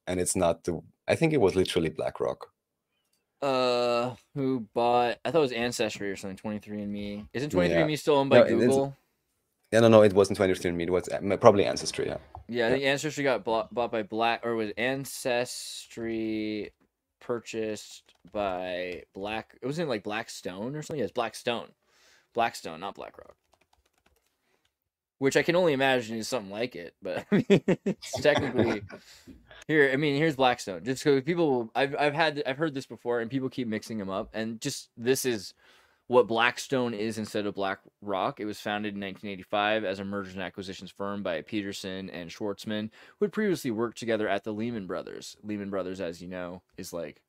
and it's not the. I think it was literally BlackRock. Who bought? I thought it was Ancestry or something. 23andMe. Isn't 23andMe Yeah. still owned by Google? Yeah, no, it wasn't 23andMe. It was probably Ancestry. Yeah. Yeah, I think Ancestry got bought by was Ancestry purchased by Black? It wasn't like Blackstone or something. Yeah, it's Blackstone, not BlackRock. Which I can only imagine is something like it, but it's technically here. I mean, here's Blackstone. Just so people, I've heard this before, and people keep mixing them up. And just this is what Blackstone is instead of BlackRock. It was founded in 1985 as a mergers and acquisitions firm by Peterson and Schwartzman, who had previously worked together at the Lehman Brothers. Lehman Brothers, as you know, is like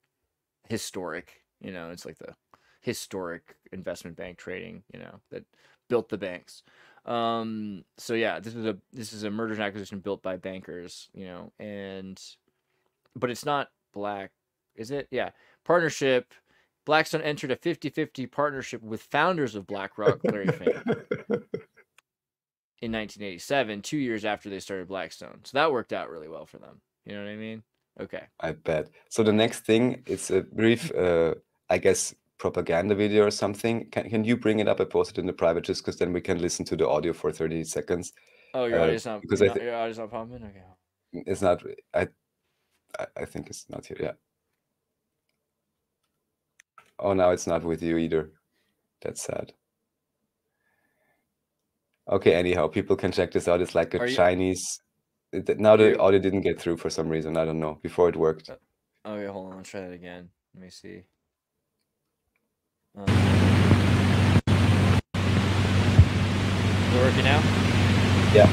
historic. You know, it's like the historic investment bank trading. You know, that built the banks. So yeah, this is a merger and acquisition built by bankers, you know, but it's not Black, is it? Yeah. Partnership. Blackstone entered a 50-50 partnership with founders of BlackRock, Larry Fink, in 1987, 2 years after they started Blackstone. So that worked out really well for them. You know what I mean? Okay. I bet. So the next thing, it's a brief, I guess, propaganda video or something. Can you bring it up? I posted in the private just because then we can listen to the audio for 30 seconds. Oh, your audio's not because your audio's not pumping? Okay. It's not. I think it's not here. Yeah. Oh, now it's not with you either. That's sad. Okay. Anyhow, people can check this out. It's like a Chinese. Now the audio didn't get through for some reason. I don't know. Before it worked. Okay, hold on. Let's try that again. Let me see. Is it working now? Yeah.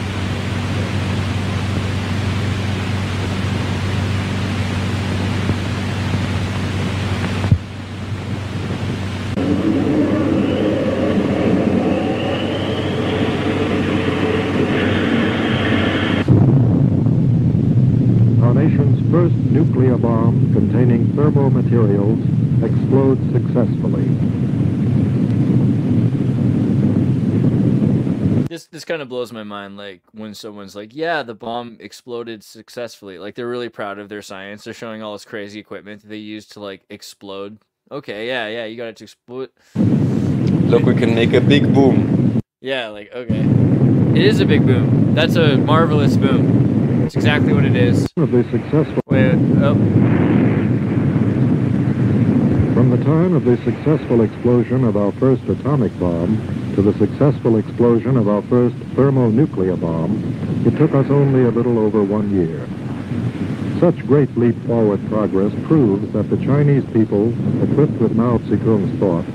Our nation's first nuclear bomb containing thermomaterials explodes successfully. This kind of blows my mind, like when someone's like, yeah, the bomb exploded successfully. Like, they're really proud of their science. They're showing all this crazy equipment that they use to like explode. Okay, yeah, you got it to explode. Look, we can make a big boom. Yeah, like, okay. It is a big boom. That's a marvelous boom. It's exactly what it is. Of the successful From the time of the successful explosion of our first atomic bomb to the successful explosion of our first thermonuclear bomb, it took us only a little over 1 year. Such great leap forward progress proves that the Chinese people, equipped with Mao Zedong's thought,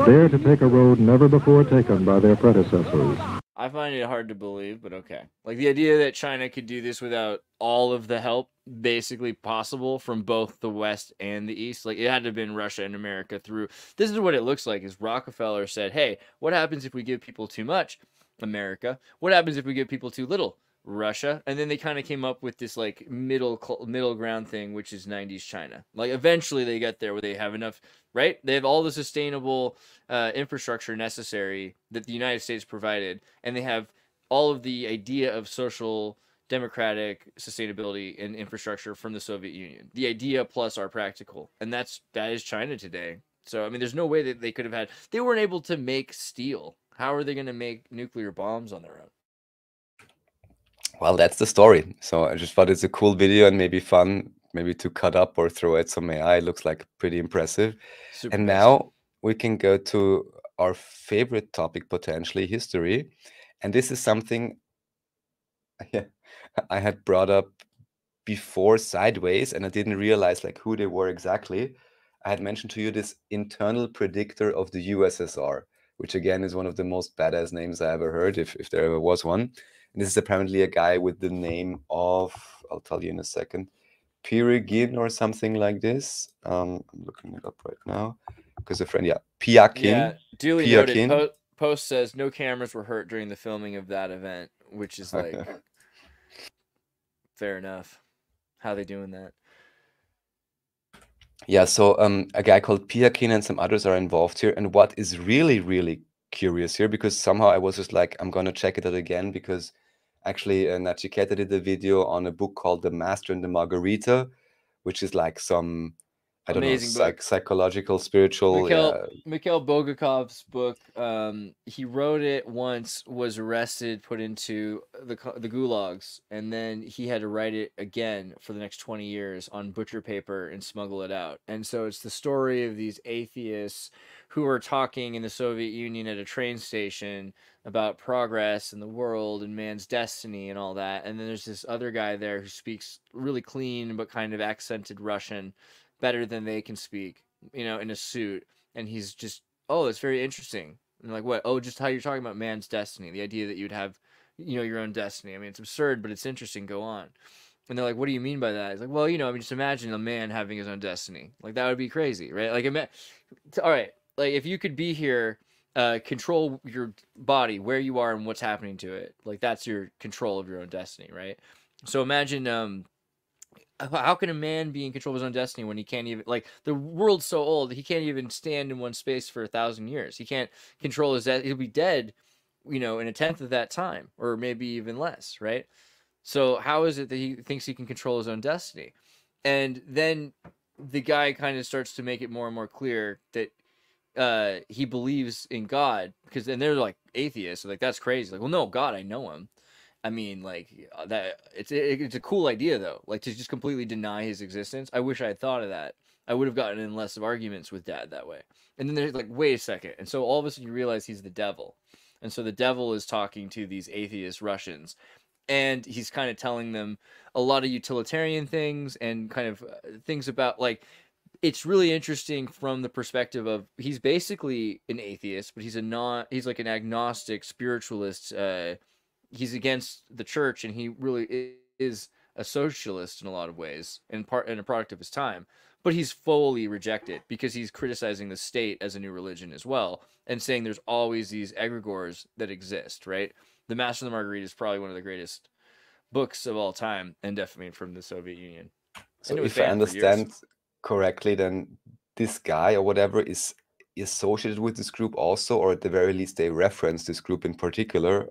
dare to take a road never before taken by their predecessors. I find it hard to believe, but okay. Like, the idea that China could do this without all of the help basically possible from both the West and the East. Like, it had to have been Russia and America through. This is what it looks like, is Rockefeller said, hey, what happens if we give people too much? America. What happens if we give people too little? Russia. And then they kind of came up with this like middle ground thing, which is 90s China. Like eventually they get there where they have enough, right? They have all the sustainable infrastructure necessary that the United States provided, and they have all of the idea of social democratic sustainability and infrastructure from the Soviet Union. The idea plus are practical, and that is China today. So I mean, there's no way that they could have had. They weren't able to make steel. How are they going to make nuclear bombs on their own? Well, that's the story. So I just thought it's a cool video and maybe fun, maybe to cut up or throw at some AI. It looks like pretty impressive. Super And basic. now we can go to our favorite topic, potentially history. And this is something I had brought up before sideways, and I didn't realize like who they were exactly. I had mentioned to you this internal predictor of the USSR, which again is one of the most badass names I ever heard, if there ever was one. And this is apparently a guy with the name of, I'll tell you in a second, Pirigin or something like this. I'm looking it up right now because a friend, Piakin. Yeah, duly noted. Post says no cameras were hurt during the filming of that event, which is like fair enough. How are they doing that? Yeah, so a guy called Piakin and some others are involved here. And what is really, really curious here, because somehow I was just like, I'm going to check it out again, because actually Nachiketa did a video on a book called The Master and the Margarita, which is like some, I don't Amazing know, book. psychological, spiritual. Mikhail Bulgakov's book. He wrote it once, was arrested, put into the gulags, and then he had to write it again for the next 20 years on butcher paper and smuggle it out. And so it's the story of these atheists who are talking in the Soviet Union at a train station about progress and the world and man's destiny and all that. And then there's this other guy there who speaks really clean but kind of accented Russian, better than they can speak, in a suit, and he's just, oh, it's very interesting. And like, what? Oh, just how you're talking about man's destiny, the idea that you'd have, your own destiny. I mean, it's absurd, but it's interesting. Go on. And they're like, what do you mean by that? He's like, well, I mean, just imagine a man having his own destiny. Like, that would be crazy, right? Like, all right, like if you could be here, control your body, where you are and what's happening to it. Like, that's your control of your own destiny, right? So imagine, how can a man be in control of his own destiny when he can't even, like, the world's so old, he can't even stand in one space for 1,000 years. He can't control his, he'll be dead, in a tenth of that time, or maybe even less, right? So how is it that he thinks he can control his own destiny? And then the guy kind of starts to make it more and more clear that he believes in God, because then they're like atheists, so like, that's crazy. Like, well, no, God, I know him. I mean, like, that it's a cool idea though, like, to just completely deny his existence. I wish I had thought of that. I would have gotten in less of arguments with Dad that way. And then there's like, wait a second. And so all of a sudden you realize he's the devil. And so the devil is talking to these atheist Russians, and he's kind of telling them a lot of utilitarian things and kind of things about, like, it's really interesting from the perspective of, he's basically an atheist, but he's like an agnostic spiritualist. He's against the church, and he really is a socialist in a lot of ways, and a product of his time. But he's fully rejected because he's criticizing the state as a new religion as well, and saying there's always these egregores that exist, right? The Master and the Margarita is probably one of the greatest books of all time, and definitely from the Soviet Union. So if I understand correctly, then this guy or whatever is associated with this group also, or at the very least they reference this group in particular,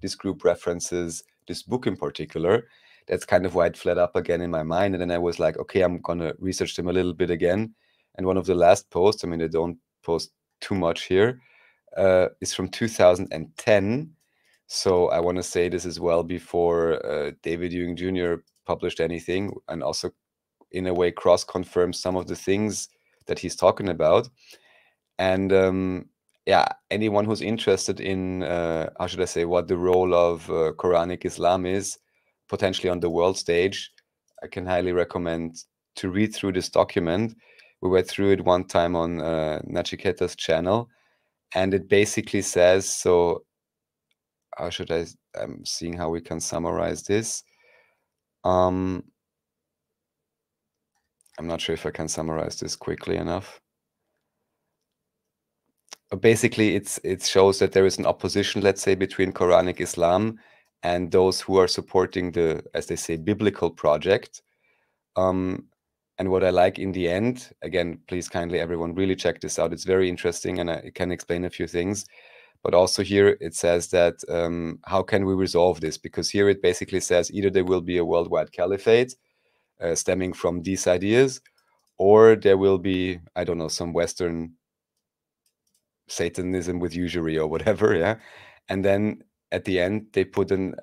this group references this book in particular. That's kind of why it flared up again in my mind. And then I was like, okay, I'm gonna research them a little bit again. And one of the last posts, I mean, they don't post too much here, is from 2010. So I want to say this is well before David Ewing Jr. published anything, and also in a way cross-confirms some of the things that he's talking about. And anyone who's interested in, how should I say, what the role of Quranic Islam is potentially on the world stage, I can highly recommend to read through this document. We went through it one time on Nachiketa's channel, and it basically says, so how should I'm seeing how we can summarize this. I'm not sure if I can summarize this quickly enough. basically it shows that there is an opposition, let's say, between Quranic Islam and those who are supporting the, as they say, biblical project. And what I like in the end, again, please kindly everyone really check this out. It's very interesting, and I can explain a few things. But also here it says that how can we resolve this? Because here it basically says either there will be a worldwide caliphate stemming from these ideas, or there will be, I don't know, some Western Satanism with usury or whatever, yeah. And then at the end they put an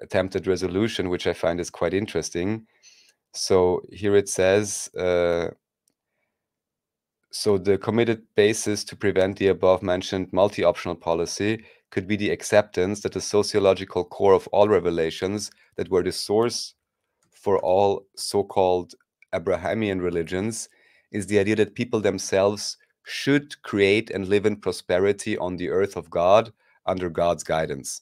attempted resolution, which I find is quite interesting. So here it says, so the committed basis to prevent the above-mentioned multi-optional policy could be the acceptance that the sociological core of all revelations that were the source for all so-called Abrahamian religions is the idea that people themselves should create and live in prosperity on the earth of God under God's guidance.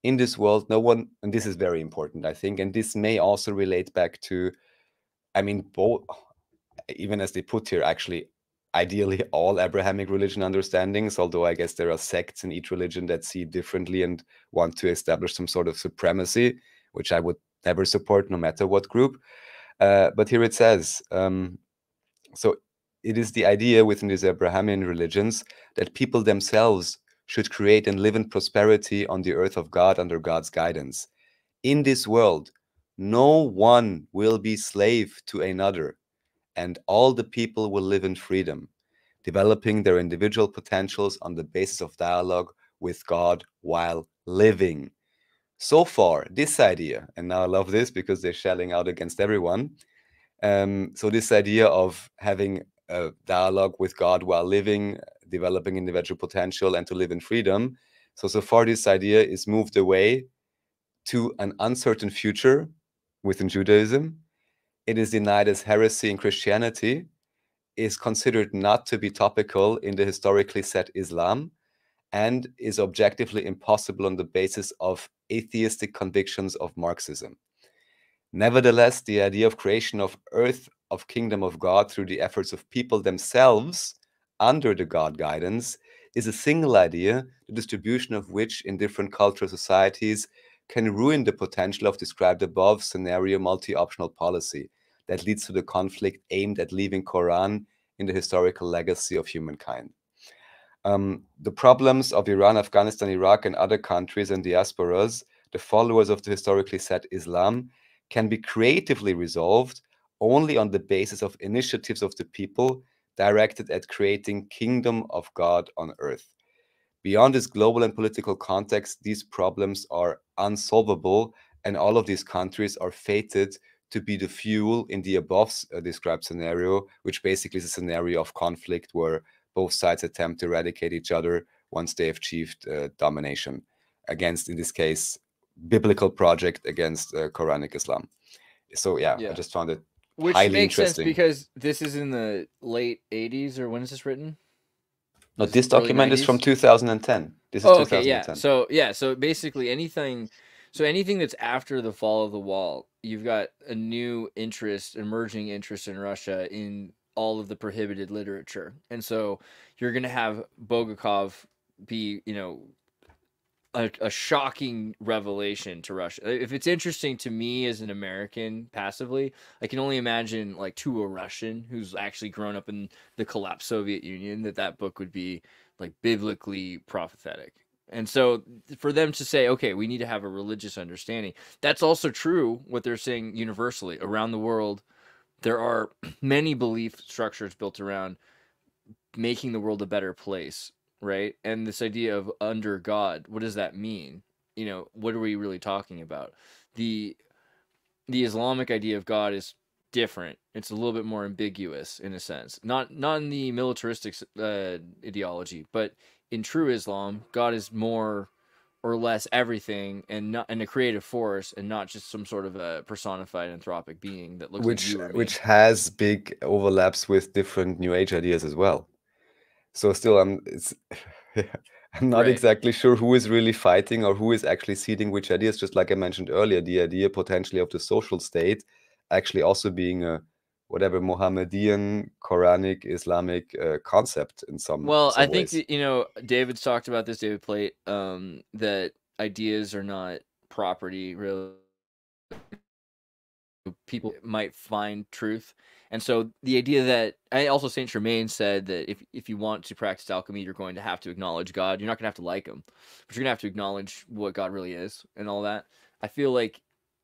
In this world, no one, and this is very important, I think, and this may also relate back to, I mean, both, even as they put here, actually, ideally all Abrahamic religion understandings, although I guess there are sects in each religion that see differently and want to establish some sort of supremacy, which I would never support no matter what group. But here it says, so it is the idea within these Abrahamian religions that people themselves should create and live in prosperity on the earth of God under God's guidance. In this world, no one will be slave to another, and all the people will live in freedom, developing their individual potentials on the basis of dialogue with God while living. So far, this idea, and now I love this because they're shelling out against everyone. So this idea of having a dialogue with God while living, developing individual potential, and to live in freedom. So far this idea is moved away to an uncertain future within Judaism. It is denied as heresy in Christianity, is considered not to be topical in the historically set Islam, and is objectively impossible on the basis of atheistic convictions of Marxism. Nevertheless, the idea of creation of earth of kingdom of God through the efforts of people themselves under the God guidance is a single idea, the distribution of which in different cultural societies can ruin the potential of described above scenario multi-optional policy that leads to the conflict aimed at leaving Quran in the historical legacy of humankind. The problems of Iran, Afghanistan, Iraq, and other countries and diasporas, the followers of the historically set Islam, can be creatively resolved only on the basis of initiatives of the people directed at creating kingdom of God on earth. Beyond this global and political context, these problems are unsolvable, and all of these countries are fated to be the fuel in the above described scenario, which basically is a scenario of conflict where both sides attempt to eradicate each other once they have achieved domination against, in this case, biblical project against Quranic Islam. So yeah, I just found it highly makes interesting. Sense because this is in the late 80s, or when is this written? No, this document is from 2010. This is 2010. Okay, so basically anything that's after the fall of the wall, you've got a new emerging interest in Russia in all of the prohibited literature. And so you're going to have Bulgakov be, a shocking revelation to Russia. If it's interesting to me as an American passively, I can only imagine, like, to a Russian who's actually grown up in the collapsed Soviet Union, that book would be, like, biblically prophetic. And so for them to say, okay, we need to have a religious understanding, that's also true what they're saying universally around the world. There are many belief structures built around making the world a better place, right? And this idea of under God, what does that mean? What are we really talking about? The Islamic idea of God is different. It's a little bit more ambiguous in a sense. Not in the militaristic ideology, but in true Islam, God is more or less everything, and a creative force, and not just some sort of a personified anthropic being that looks like you or me. Which has big overlaps with different New Age ideas as well. So still, I'm not exactly sure who is really fighting or who is actually seeding which ideas. Just like I mentioned earlier, the idea potentially of the social state actually also being a whatever Mohammedan, Quranic, Islamic concept in some Well, I think ways. that, David's talked about this, David Plate, that ideas are not property, really. People might find truth. And so the idea that, also Saint Germain said that if you want to practice alchemy, you're going to have to acknowledge God. You're not going to have to like him, but you're going to have to acknowledge what God really is and all that. I feel like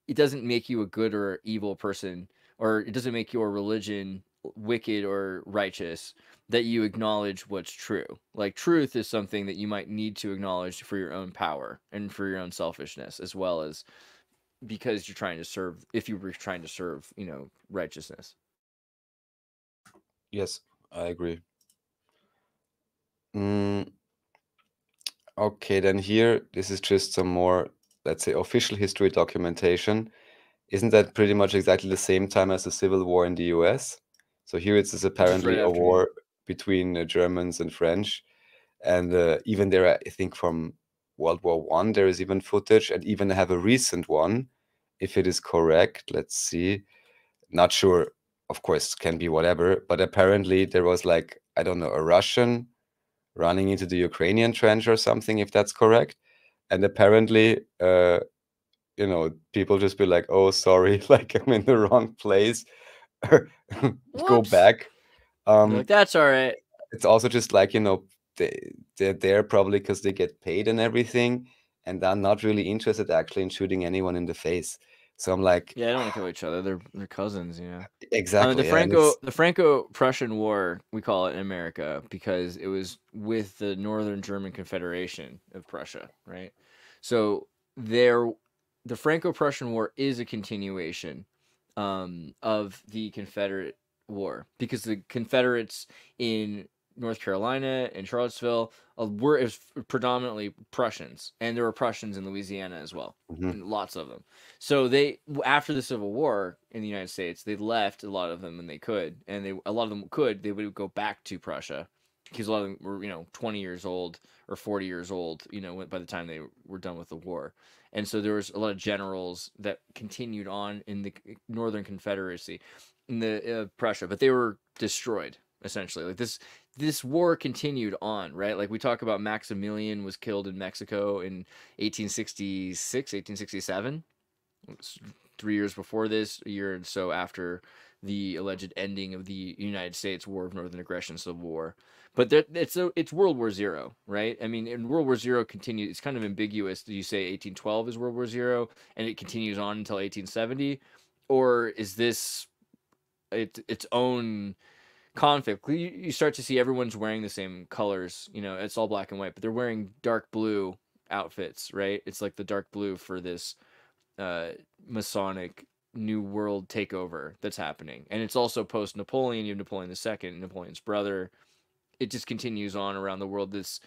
it doesn't make you a good or evil person, or it doesn't make your religion wicked or righteous that you acknowledge what's true. Like, truth is something that you might need to acknowledge for your own power and for your own selfishness, as well as because you're trying to serve, if you were trying to serve, righteousness. Yes, I agree. Okay, then here, this is just some more, let's say, official history documentation. Isn't that pretty much exactly the same time as the Civil War in the US? So here it's apparently right a after, war between Germans and French. And even there, I think from World War I, there is even footage, and even have a recent one, if it is correct. Let's see. Not sure, of course, can be whatever, but apparently there was like, I don't know, a Russian running into the Ukrainian trench or something, if that's correct. And apparently, people just be like, oh, sorry, like I'm in the wrong place. Go back. like, that's all right. It's also just like, they're there probably because they get paid and everything, and they're not really interested actually in shooting anyone in the face. So I'm like, yeah, they don't want to kill each other. They're cousins, Exactly. The Franco-Prussian War, we call it in America, because it was with the Northern German Confederation of Prussia, right? So the Franco-Prussian War is a continuation of the Confederate War, because the Confederates in North Carolina and Charlottesville were predominantly Prussians, and there were Prussians in Louisiana as well, and lots of them. So they, after the Civil War in the United States, they left a lot of them when they could, and they would go back to Prussia, because a lot of them were 20 years old or 40 years old by the time they were done with the war. And so there was a lot of generals that continued on in the Northern Confederacy, in the Prussia, but they were destroyed essentially. Like, this war continued on, right? Like, we talk about Maximilian was killed in Mexico in 1866, 1867. 3 years before this, a year or so after the alleged ending of the United States War of Northern Aggression, Civil War. But it's World War Zero, right? I mean, in World War Zero continues. It's kind of ambiguous. Do you say 1812 is World War Zero and it continues on until 1870, or is this its own conflict? You start to see everyone's wearing the same colors. It's all black and white, but they're wearing dark blue outfits, right? It's like the dark blue for this Masonic New World takeover that's happening. And it's also post-Napoleon. You have Napoleon II, Napoleon's brother. It just continues on around the world, this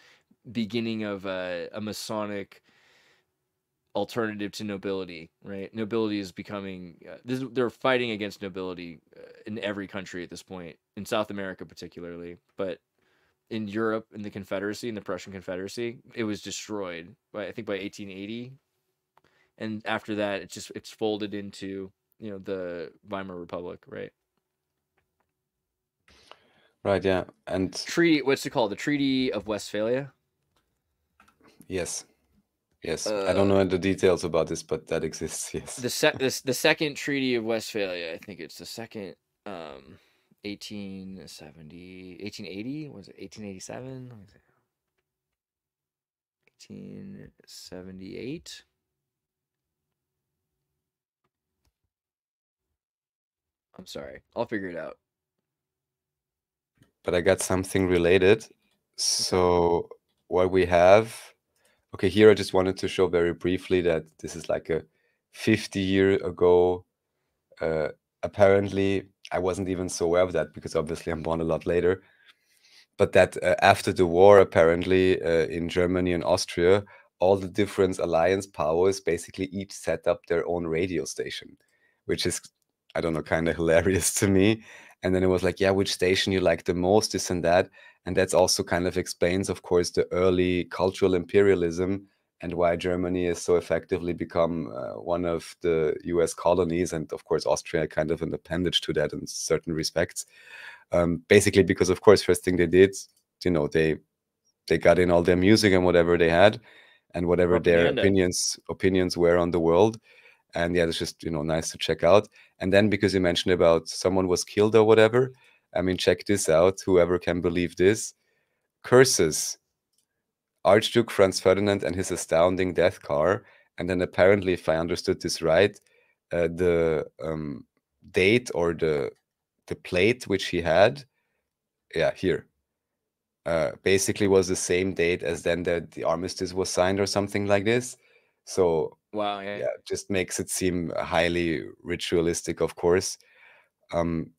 beginning of a Masonic alternative to nobility, right? Nobility is becoming, they're fighting against nobility in every country at this point, in South America particularly, but in Europe, in the Confederacy, in the Prussian Confederacy, it was destroyed by 1880. And after that, it's folded into, the Weimar Republic, right? Right, yeah. And what's it called? The Treaty of Westphalia? Yes. Yes. I don't know the details about this, but that exists, yes. The second Treaty of Westphalia, I think it's the second, 1880, was it 1887? 1878? I'm sorry. I'll figure it out. But I got something related. So what we have, okay, here I just wanted to show very briefly that this is like a 50 year ago. Apparently, I wasn't even so aware of that because obviously I'm born a lot later. But that after the war, apparently in Germany and Austria, all the different alliance powers basically each set up their own radio station, which is, I don't know, kind of hilarious to me. And then it was like, yeah, which station you like the most, this and that. And that's also kind of explains, of course, the early cultural imperialism and why Germany is so effectively become one of the US colonies, and of course Austria kind of an appendage to that in certain respects. Basically because, of course, first thing they did, you know, they got in all their music and whatever they had and whatever their opinions were on the world. And yeah, it's just, you know, nice to check out. And then because you mentioned about someone was killed or whatever, I mean, check this out. Whoever can believe this. Curses Archduke Franz Ferdinand and his astounding death car. And then apparently, if I understood this right, the date or the plate which he had, yeah, here, basically was the same date as then the armistice was signed or something like this. So wow, yeah, just makes it seem highly ritualistic, of course.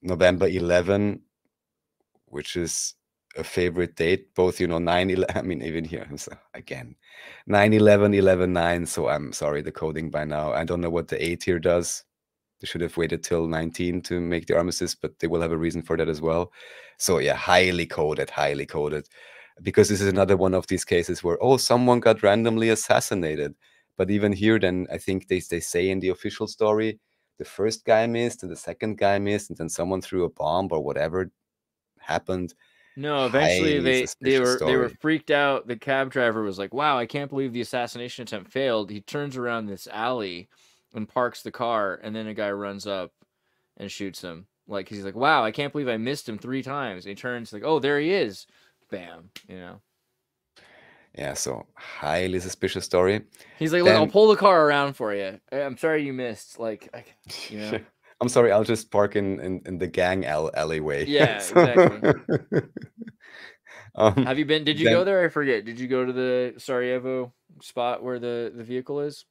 November 11, which is a favorite date, both, you know, 9/11, I mean, even here, again, 9/11, 11/9, so I'm sorry, the coding by now. I don't know what the 8 here does. They should have waited till 19 to make the armistice, but they will have a reason for that as well. So yeah, highly coded, because this is another one of these cases where, oh, someone got randomly assassinated. But even here, then I think they say in the official story, the first guy missed and the second guy missed, and then someone threw a bomb or whatever happened. No, eventually they were freaked out. The cab driver was like, "Wow, I can't believe the assassination attempt failed." He turns around this alley and parks the car, and then a guy runs up and shoots him. Like, he's like, "Wow, I can't believe I missed him 3 times." And he turns like, "Oh, there he is." Bam, you know. Yeah, so highly suspicious story. He's like, "Look, I'll pull the car around for you. I'm sorry you missed." Like, you know. I'm sorry, I'll just park in the gang alleyway. Yeah, exactly. Have you been? Did you go there? I forget. Did you go to the Sarajevo spot where the vehicle is?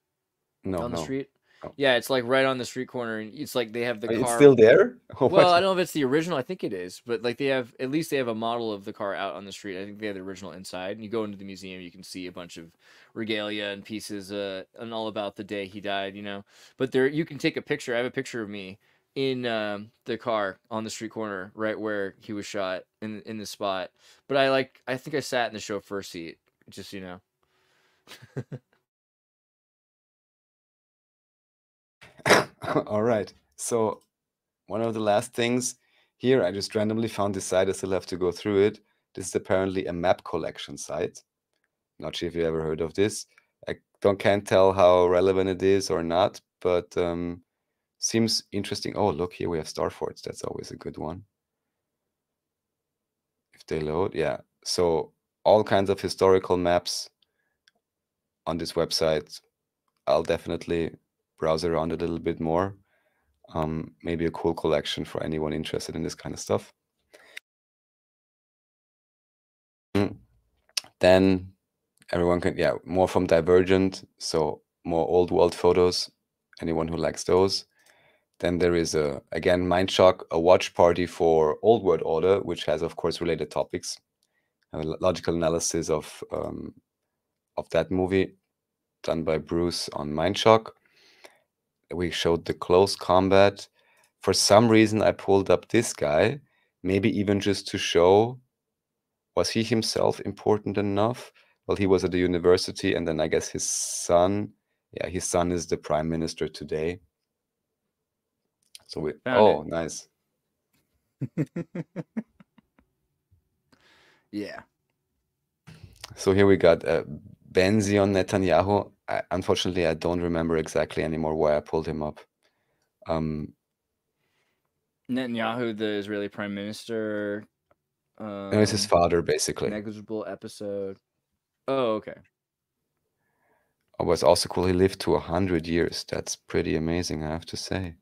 No, on the no. street. Oh. Yeah, it's like right on the street corner, and it's like they have the car. It's still there? Well, I don't know if it's the original. I think it is, but like at least they have a model of the car out on the street. I think they have the original inside. And you go into the museum, you can see a bunch of regalia and pieces, and all about the day he died. You know, but there you can take a picture. I have a picture of me in the car on the street corner, right where he was shot in the spot. But I think I sat in the chauffeur seat, just, you know. All right. So one of the last things here, I just randomly found this site. I still have to go through it. This is apparently a map collection site. Not sure if you ever heard of this. I can't tell how relevant it is or not, but seems interesting. Oh, look, here we have star forts. That's always a good one. If they load, yeah. So all kinds of historical maps on this website. I'll definitely browse around a little bit more. Maybe a cool collection for anyone interested in this kind of stuff. Then everyone can, yeah, more from Divergent, so more old world photos, anyone who likes those. Then there is again, Mindshock, a watch party for Old World Order, which has, of course, related topics. A logical analysis of that movie done by Bruce on Mindshock. We showed the close combat. For some reason, I pulled up this guy, maybe even just to show, was he himself important enough? Well, he was at the university, and then I guess his son, yeah, his son is the prime minister today. So we, Found it. Nice. Yeah. So here we got Benzion Netanyahu. Unfortunately, I don't remember exactly anymore why I pulled him up. Netanyahu, the Israeli prime minister. No, it's his father, basically. Negligible episode. Oh, okay. Oh, but it's also cool. He lived to 100 years. That's pretty amazing, I have to say.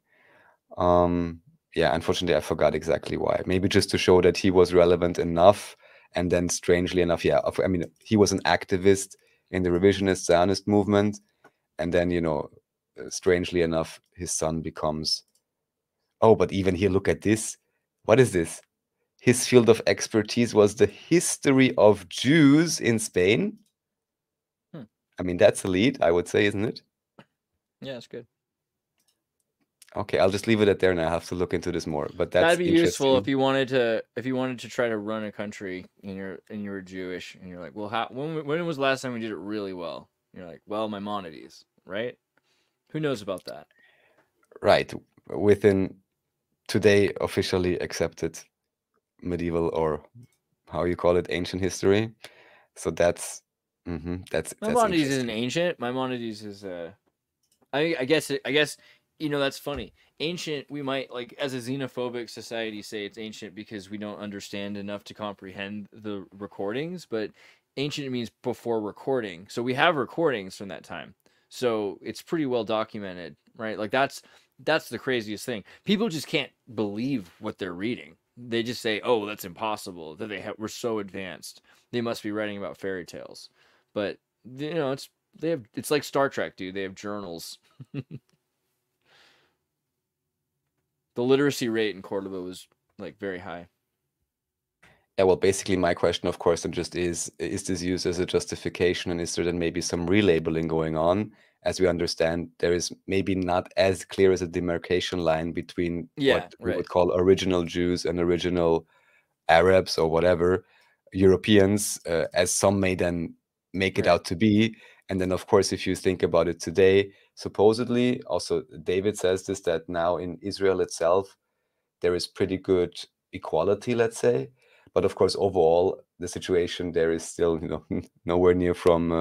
Yeah, unfortunately, I forgot exactly why. Maybe just to show that he was relevant enough. And then, strangely enough, yeah, I mean, he was an activist in the revisionist Zionist movement. And then, you know, strangely enough, his son becomes... Oh, but even here, look at this. What is this? His field of expertise was the history of Jews in Spain. I mean, that's a lead, I would say, isn't it? Yeah, it's good. Okay, I'll just leave it at there, and I have to look into this more. But that's that'd be useful if you wanted to try to run a country and you were Jewish and you're like, well, when was the last time we did it really well? You're like, well, Maimonides, right? Who knows about that? Right. Within today officially accepted medieval, or how you call it, ancient history. So that's Maimonides isn't interesting. ancient. Maimonides is I guess that's funny. Ancient, we might, like, as a xenophobic society, say it's ancient because we don't understand enough to comprehend the recordings, but ancient means before recording. So we have recordings from that time. So it's pretty well documented, right? Like that's the craziest thing. People just can't believe what they're reading. They just say, "Oh, that's impossible. That we're so advanced. They must be writing about fairy tales." But it's like Star Trek, dude. They have journals. The literacy rate in Cordoba was like very high. Yeah, well, basically my question, of course, then just is this used as a justification, and is there then maybe some relabeling going on? As we understand, there is maybe not as clear as a demarcation line between what we would call original Jews and original Arabs or whatever, Europeans, as some may then make it out to be. And then, of course, if you think about it today, supposedly, also David says this, that now in Israel itself, there is pretty good equality, let's say. But of course, overall, the situation there is still, nowhere near from,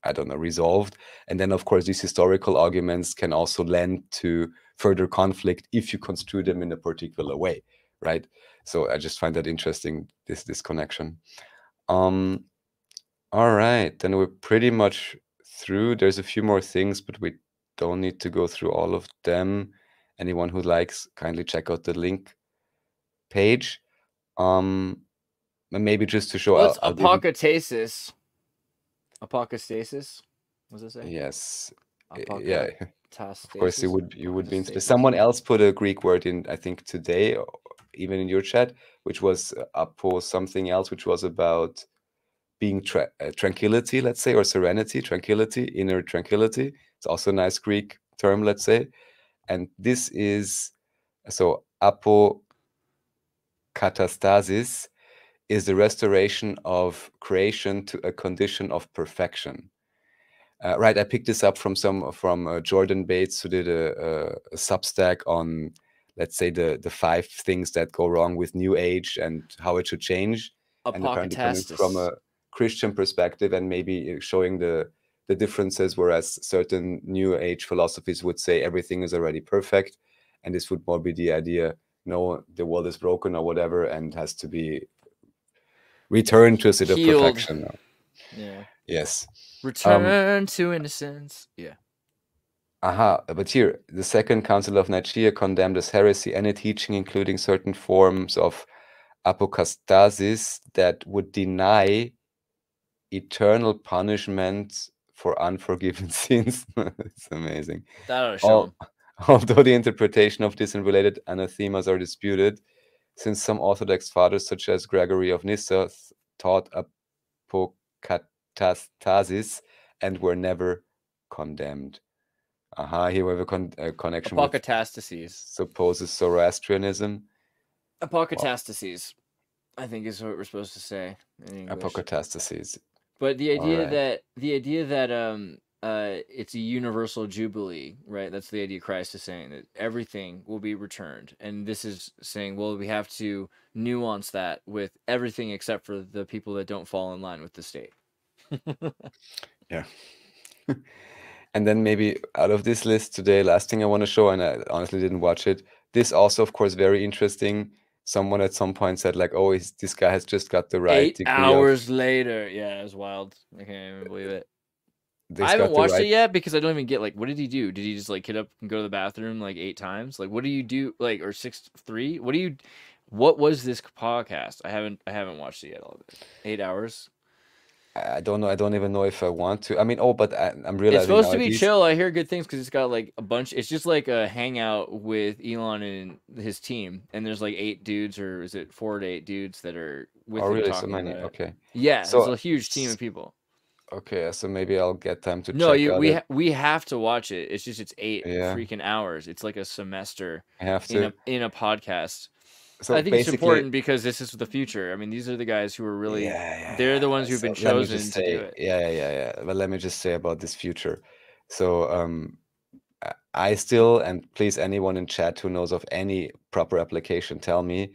I don't know, resolved. And then, of course, these historical arguments can also lend to further conflict if you construe them in a particular way, right? So I just find that interesting, this connection. All right, then we're pretty much through. There's a few more things, but we don't need to go through all of them. Anyone who likes, kindly check out the link page. And maybe just to show What's apocastasis? Apocastasis? What does it say? Yes. Yeah. Of course, you would be interested. Apocastasis. Someone else put a Greek word in, I think today, even in your chat, which was apo something else, which was about being tranquility, let's say, or serenity, tranquility, inner tranquility. It's also a nice Greek term, let's say. And this is, so apokatastasis is the restoration of creation to a condition of perfection. Right, I picked this up from Jordan Bates, who did a Substack on, let's say, the 5 things that go wrong with New Age and how it should change. And apparently coming from a Christian perspective and maybe showing the differences, whereas certain New Age philosophies would say everything is already perfect, and this would more be the idea, no, the world is broken or whatever and has to be returned to a state of perfection. Yeah. Yes. Return to innocence. Yeah. But here, the Second Council of Nicaea condemned as heresy any teaching including certain forms of apocastasis that would deny eternal punishment for unforgiven sins. It's amazing. That ought to show 'em. Although the interpretation of this and related anathemas are disputed, since some Orthodox fathers, such as Gregory of Nyssa, taught apokatastasis and were never condemned. Here we have a connection with supposes Zoroastrianism. Apokatastasis, I think, is what we're supposed to say in English. Apokatastasis. But the idea that it's a universal jubilee, right? That's the idea Christ is saying, that everything will be returned. And this is saying, well, we have to nuance that with everything except for the people that don't fall in line with the state. Yeah. And then maybe out of this list today, last thing I want to show, and I honestly didn't watch it. This also, of course, very interesting. Someone at some point said, like, oh, this guy has just got the right 8 hours later. Yeah, it was wild. I can't even believe it. I haven't watched it yet because I don't even get, like, what did he do? Did he just, like, get up and go to the bathroom, like, 8 times? Like, what do you do? Like, or 3? What was this podcast? I haven't watched it yet. All of it. 8 hours? I don't know. I don't even know if I want to. I mean, but I'm realizing it's supposed to be chill. I hear good things because it's got like a bunch. It's just like a hangout with Elon and his team, and there's like 8 dudes, or is it 4 to 8 dudes that are with him really? talking So many. about it. Okay. Yeah, so, it's a huge team of people. Okay, so maybe I'll get time to check out it. We have to watch it. It's just 8 freaking hours. It's like a semester. I have to in a podcast. So I think it's basically, important because this is the future. I mean, these are the guys who are really, they're the ones who've been so let me chosen just to do say, it. yeah. But let me just say about this future. So I still, and please anyone in chat who knows of any proper application, tell me.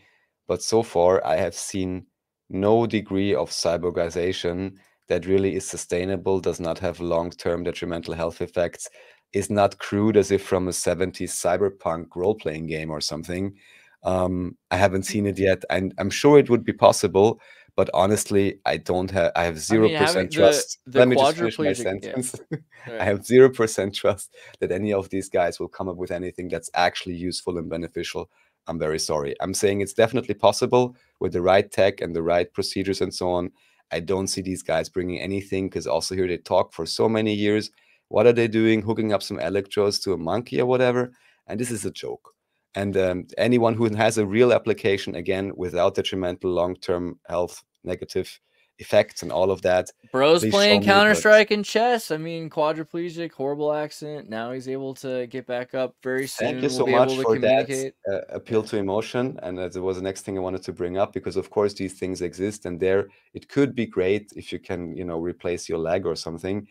But so far, I have seen no degree of cyborgization that really is sustainable, does not have long-term detrimental health effects, is not crude as if from a 70s cyberpunk role-playing game or something. I haven't seen it yet, and I'm sure it would be possible, but honestly, I have 0% trust. the Let me just finish my quadriplegic, yeah. sentence. Right. I have 0% trust that any of these guys will come up with anything that's actually useful and beneficial. I'm very sorry. I'm saying it's definitely possible with the right tech and the right procedures and so on. I don't see these guys bringing anything, because also here they talk for so many years. What are they doing? Hooking up some electrodes to a monkey or whatever? And this is a joke. And anyone who has a real application, again, without detrimental long-term health negative effects and all of that, Bro's please playing show me, Counter-Strike and chess. I mean, quadriplegic, horrible accident. Now he's able to get back up very soon. Thank you We'll so be much able to for that communicate. appeal to emotion. And that was the next thing I wanted to bring up, because of course these things exist, and there it could be great if you can, replace your leg or something.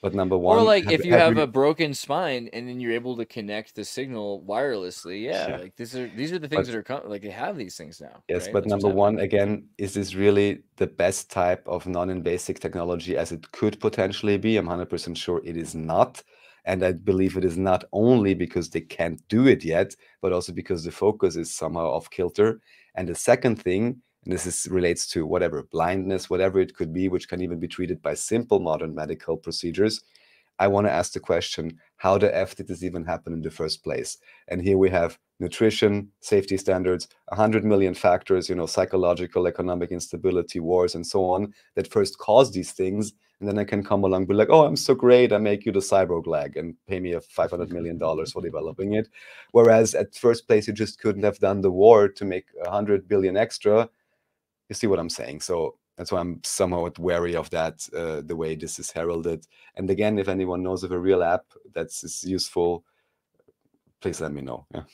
But number one, Or like if you have a broken spine and then you're able to connect the signal wirelessly, yeah. Like these are the things that are like they have these things now. Yes, right? but That's number one, again, is this really the best type of non-invasive technology as it could potentially be? I'm 100% sure it is not. And I believe it is not only because they can't do it yet, but also because the focus is somehow off kilter. And the second thing, and relates to whatever, blindness, whatever it could be, which can even be treated by simple modern medical procedures. I want to ask the question, how the F did this even happen in the first place? And here we have nutrition, safety standards, 100 million factors, psychological, economic instability, wars, and so on, that first cause these things. And then I can come along and be like, oh, I'm so great, I make you the cyborg leg and pay me $500 million for developing it. Whereas at first place, you just couldn't have done the war to make 100 billion extra. You see what I'm saying? So that's why I'm somewhat wary of that, the way this is heralded. And again, if anyone knows of a real app that's useful, please let me know. Yeah.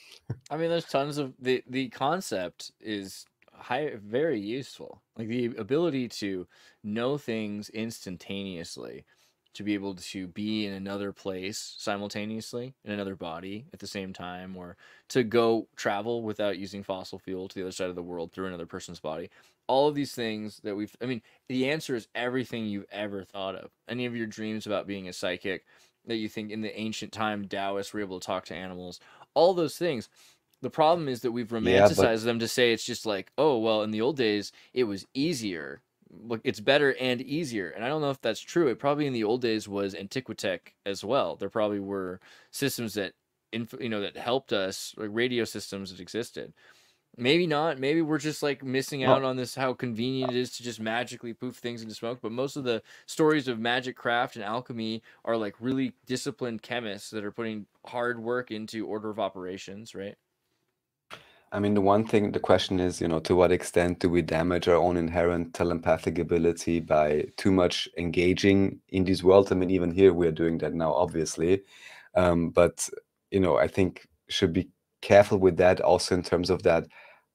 I mean, there's tons of the concept is very useful. Like the ability to know things instantaneously, to be able to be in another place simultaneously, in another body at the same time, or to go travel without using fossil fuel to the other side of the world through another person's body. All of these things that I mean, the answer is everything you've ever thought of. Any of your dreams about being a psychic that you think in the ancient time Taoists were able to talk to animals, all those things. The problem is that we've romanticized them to say it's just like, oh, well, in the old days, it was easier. Look, it's better and easier. And I don't know if that's true. It probably in the old days was Antiquitech as well. There probably were systems that, that helped us, like radio systems that existed. Maybe not. Maybe we're just like missing out on this, how convenient it is to just magically poof things into smoke. But most of the stories of magic craft and alchemy are like really disciplined chemists that are putting hard work into order of operations, right? I mean, the question is, to what extent do we damage our own inherent telepathic ability by too much engaging in these worlds? I mean, even here we are doing that now, obviously. But, I think should be careful with that also in terms of that,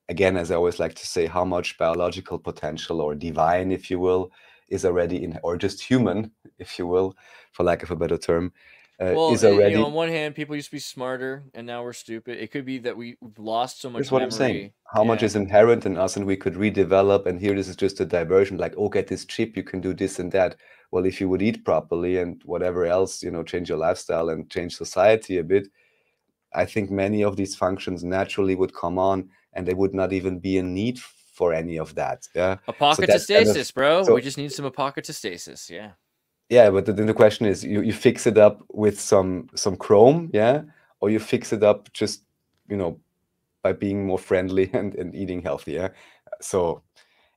again, as I always like to say, how much biological potential or divine, if you will, is already in, or just human, if you will, for lack of a better term, Well, is already. on one hand, people used to be smarter, and now we're stupid. It could be that we've lost so much That's what memory. I'm saying. How much is inherent in us, and we could redevelop. And here, this is just a diversion. Like, oh, get this chip, you can do this and that. Well, if you would eat properly and whatever else, change your lifestyle and change society a bit, I think many of these functions naturally would come on, and there would not even be a need for any of that. Yeah. Apocatastasis, bro. We just need some apocatastasis. Yeah. Yeah, but then the question is, you fix it up with some chrome, yeah, or you fix it up just, by being more friendly and eating healthy, yeah. So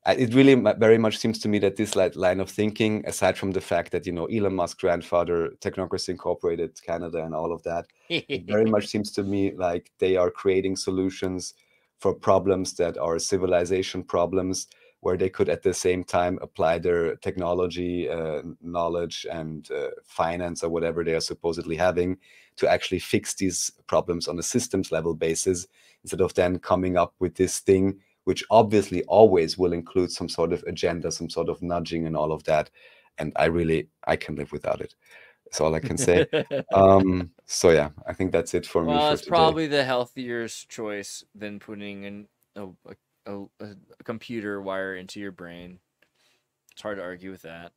it really very much seems to me that this line of thinking, aside from the fact that Elon Musk's grandfather, Technocracy Incorporated, Canada, and all of that, it very much seems to me like they are creating solutions for problems that are civilization problems, where they could at the same time apply their technology knowledge and finance or whatever they are supposedly having to actually fix these problems on a systems level basis, instead of then coming up with this thing, which obviously always will include some sort of agenda, some sort of nudging and all of that. And I can live without it. That's all I can say. So yeah, I think that's it for me Well, for it's today. probably the healthier choice than putting in a computer wire into your brain. It's hard to argue with that.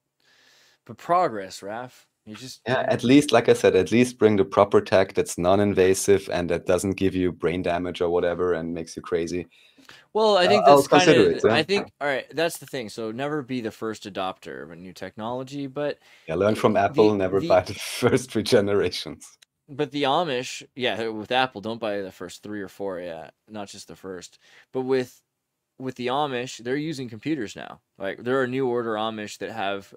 But progress, Raph. You just at least, like I said, at least bring the proper tech that's non-invasive and that doesn't give you brain damage or whatever and makes you crazy. Well, I think I'll that's kind consider of. it, yeah. I think all right. That's the thing. So never be the first adopter of a new technology, but Yeah, learn from Apple. Never buy the first 3 generations. But the Amish, yeah, with Apple, don't buy the first 3 or 4, yeah, not just the first. But with the Amish, they're using computers now. Like there are New Order Amish that have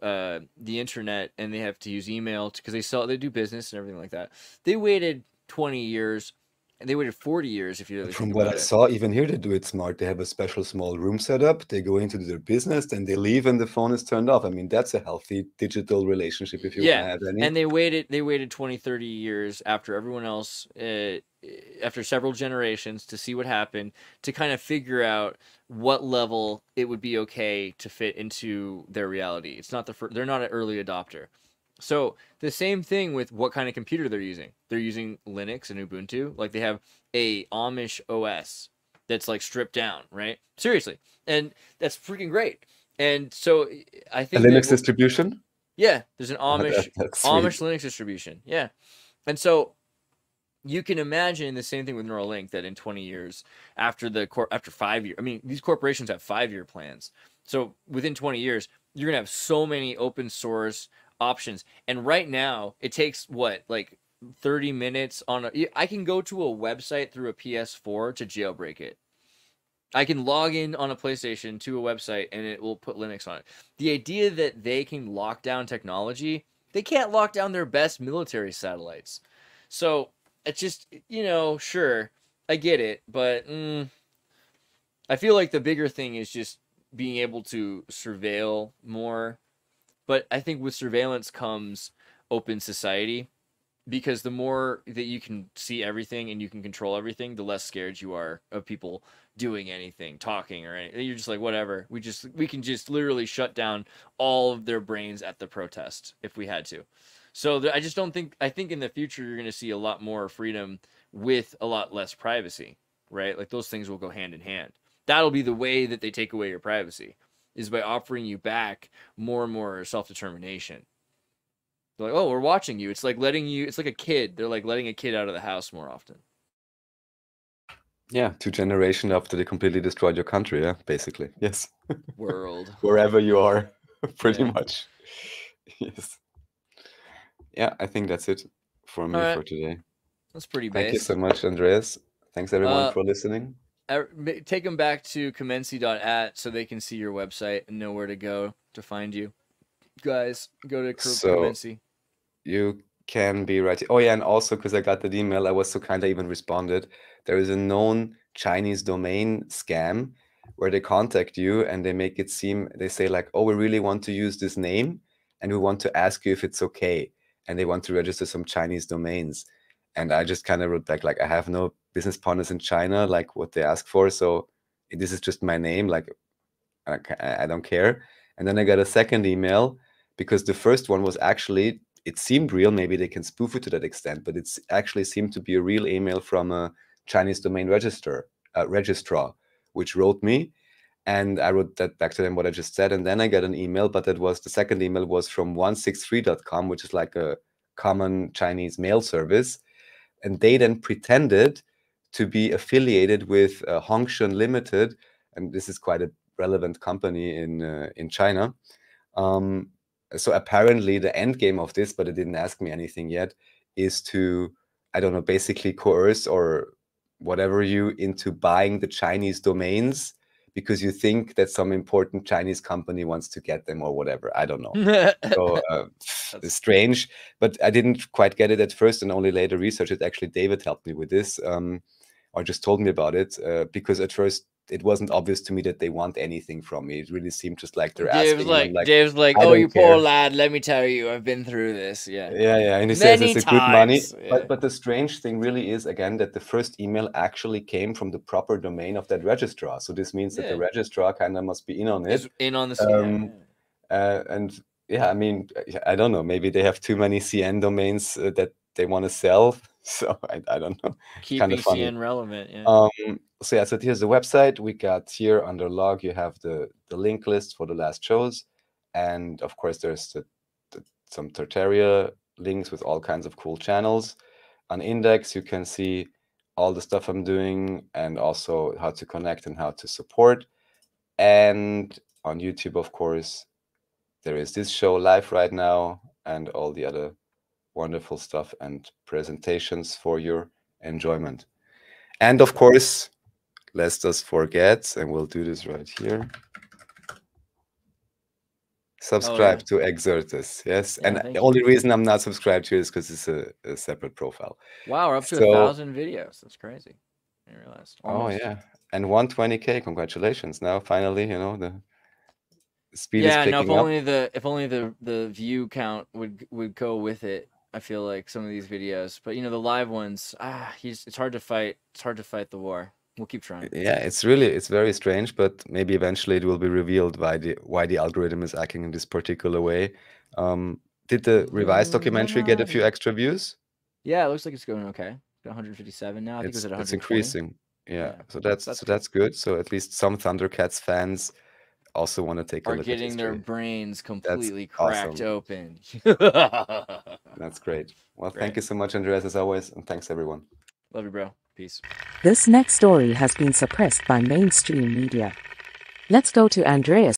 the internet and they have to use email because they do business and everything like that. They waited 20 years. And they waited 40 years if you really From think what about I it. saw, even here they do it smart. They have a special small room set up. They go into their business, then they leave, and the phone is turned off. I mean, that's a healthy digital relationship if you want to have any. And they waited 20, 30 years after everyone else, after several generations to see what happened, to kind of figure out what level it would be okay to fit into their reality. It's not they're not an early adopter. So the same thing with what kind of computer they're using. They're using Linux and Ubuntu. Like they have a Amish OS that's like stripped down, right? Seriously. And that's freaking great. And so I think a Linux distribution? Yeah, there's an Amish Amish Linux distribution. Yeah. And so you can imagine the same thing with Neuralink, that in 20 years after 5 years, I mean, these corporations have 5-year plans. So within 20 years, you're going to have so many open source options. And right now it takes like 30 minutes I can go to a website through a PS4 to jailbreak it. I can log in on a PlayStation to a website and it will put Linux on it. The idea that they can lock down technology, they can't lock down their best military satellites. So it's just, sure, I get it, but I feel like the bigger thing is just being able to surveil more. But I think with surveillance comes open society, because the more that you can see everything and you can control everything, the less scared you are of people doing anything, talking or anything. You're just like, whatever. We can just literally shut down all of their brains at the protest if we had to. So I think in the future you're going to see a lot more freedom with a lot less privacy, right? Like those things will go hand in hand. That'll be the way that they take away your privacy, is by offering you back more and more self-determination. They're like, oh, we're watching you. It's like it's like a kid. They're like letting a kid out of the house more often. Yeah, 2 generations after they completely destroyed your country, yeah, basically. Yes. World. Wherever you are, pretty much. Yes. Yeah, I think that's it for me for today. That's pretty Thank you base. so much, Andreas. Thanks everyone for listening. Take them back to commency.at so they can see your website and know where to go to find you. Guys, go to Commency. You can be right. Oh yeah, and also because I got that email, I was so kind, I even responded. There is a known Chinese domain scam where they contact you and they make it seem, they say like, oh, we really want to use this name and we want to ask you if it's okay. And they want to register some Chinese domains. And I just kind of wrote back, like, I have no business partners in China, like what they ask for. So this is just my name, like, I don't care. And then I got a second email, because the first one was actually, it seemed real. Maybe they can spoof it to that extent, but it's actually seemed to be a real email from a Chinese domain registrar, which wrote me. And I wrote that back to them, what I just said. And then I got an email, but the second email was from 163.com, which is like a common Chinese mail service. And they then pretended to be affiliated with Hongshun Limited. And this is quite a relevant company in China. So apparently the end game of this, but it didn't ask me anything yet, is to, I don't know, basically coerce or whatever you into buying the Chinese domains because you think that some important Chinese company wants to get them or whatever. I don't know. So it's strange, but I didn't quite get it at first and only later researched it. Actually, David helped me with this or just told me about it because at first it wasn't obvious to me that they want anything from me. It really seemed just like they're asking. Dave's like, I oh, don't you care. poor lad. Let me tell you, I've been through this. Yeah. Yeah, and he says it's a good money. But the strange thing really is, again, that the first email actually came from the proper domain of that registrar. So this means that the registrar kind of must be in on it. Is in on the scam. And yeah, I mean, I don't know. Maybe they have too many CN domains that they want to sell. So I don't know. Keeping kind of funny. CN relevant. Yeah. So yeah, so here's the website. We got here under log, you have the link list for the last shows. And of course, there's some Tartaria links with all kinds of cool channels. On index, you can see all the stuff I'm doing and also how to connect and how to support. And on YouTube, of course, there is this show live right now and all the other wonderful stuff and presentations for your enjoyment. And of course, let's just forget, and we'll do this right here. Subscribe to Exertus, yes. And the only reason I'm not subscribed to it is because it's a separate profile. Wow, we're up to 1,000 videos. That's crazy. I didn't realize. Almost. Oh yeah, and 120K. Congratulations! Now finally, you know, the speed is picking up. If only the view count would go with it. I feel like some of these videos, but you know, the live ones, it's hard to fight. It's hard to fight the war. We'll keep trying. Yeah, it's very strange, but maybe eventually it will be revealed why the algorithm is acting in this particular way. Did the revised documentary get a few extra views? Yeah, it looks like it's going okay. It's got 157 now. I think it was at 120. It's increasing. Yeah, so that's good. So at least some Thundercats fans also want to take a look at history. Are getting their brains completely cracked open. That's great. Well, thank you so much, Andreas, as always, and thanks everyone. Love you, bro. Peace. This next story has been suppressed by mainstream media. Let's go to Andreas.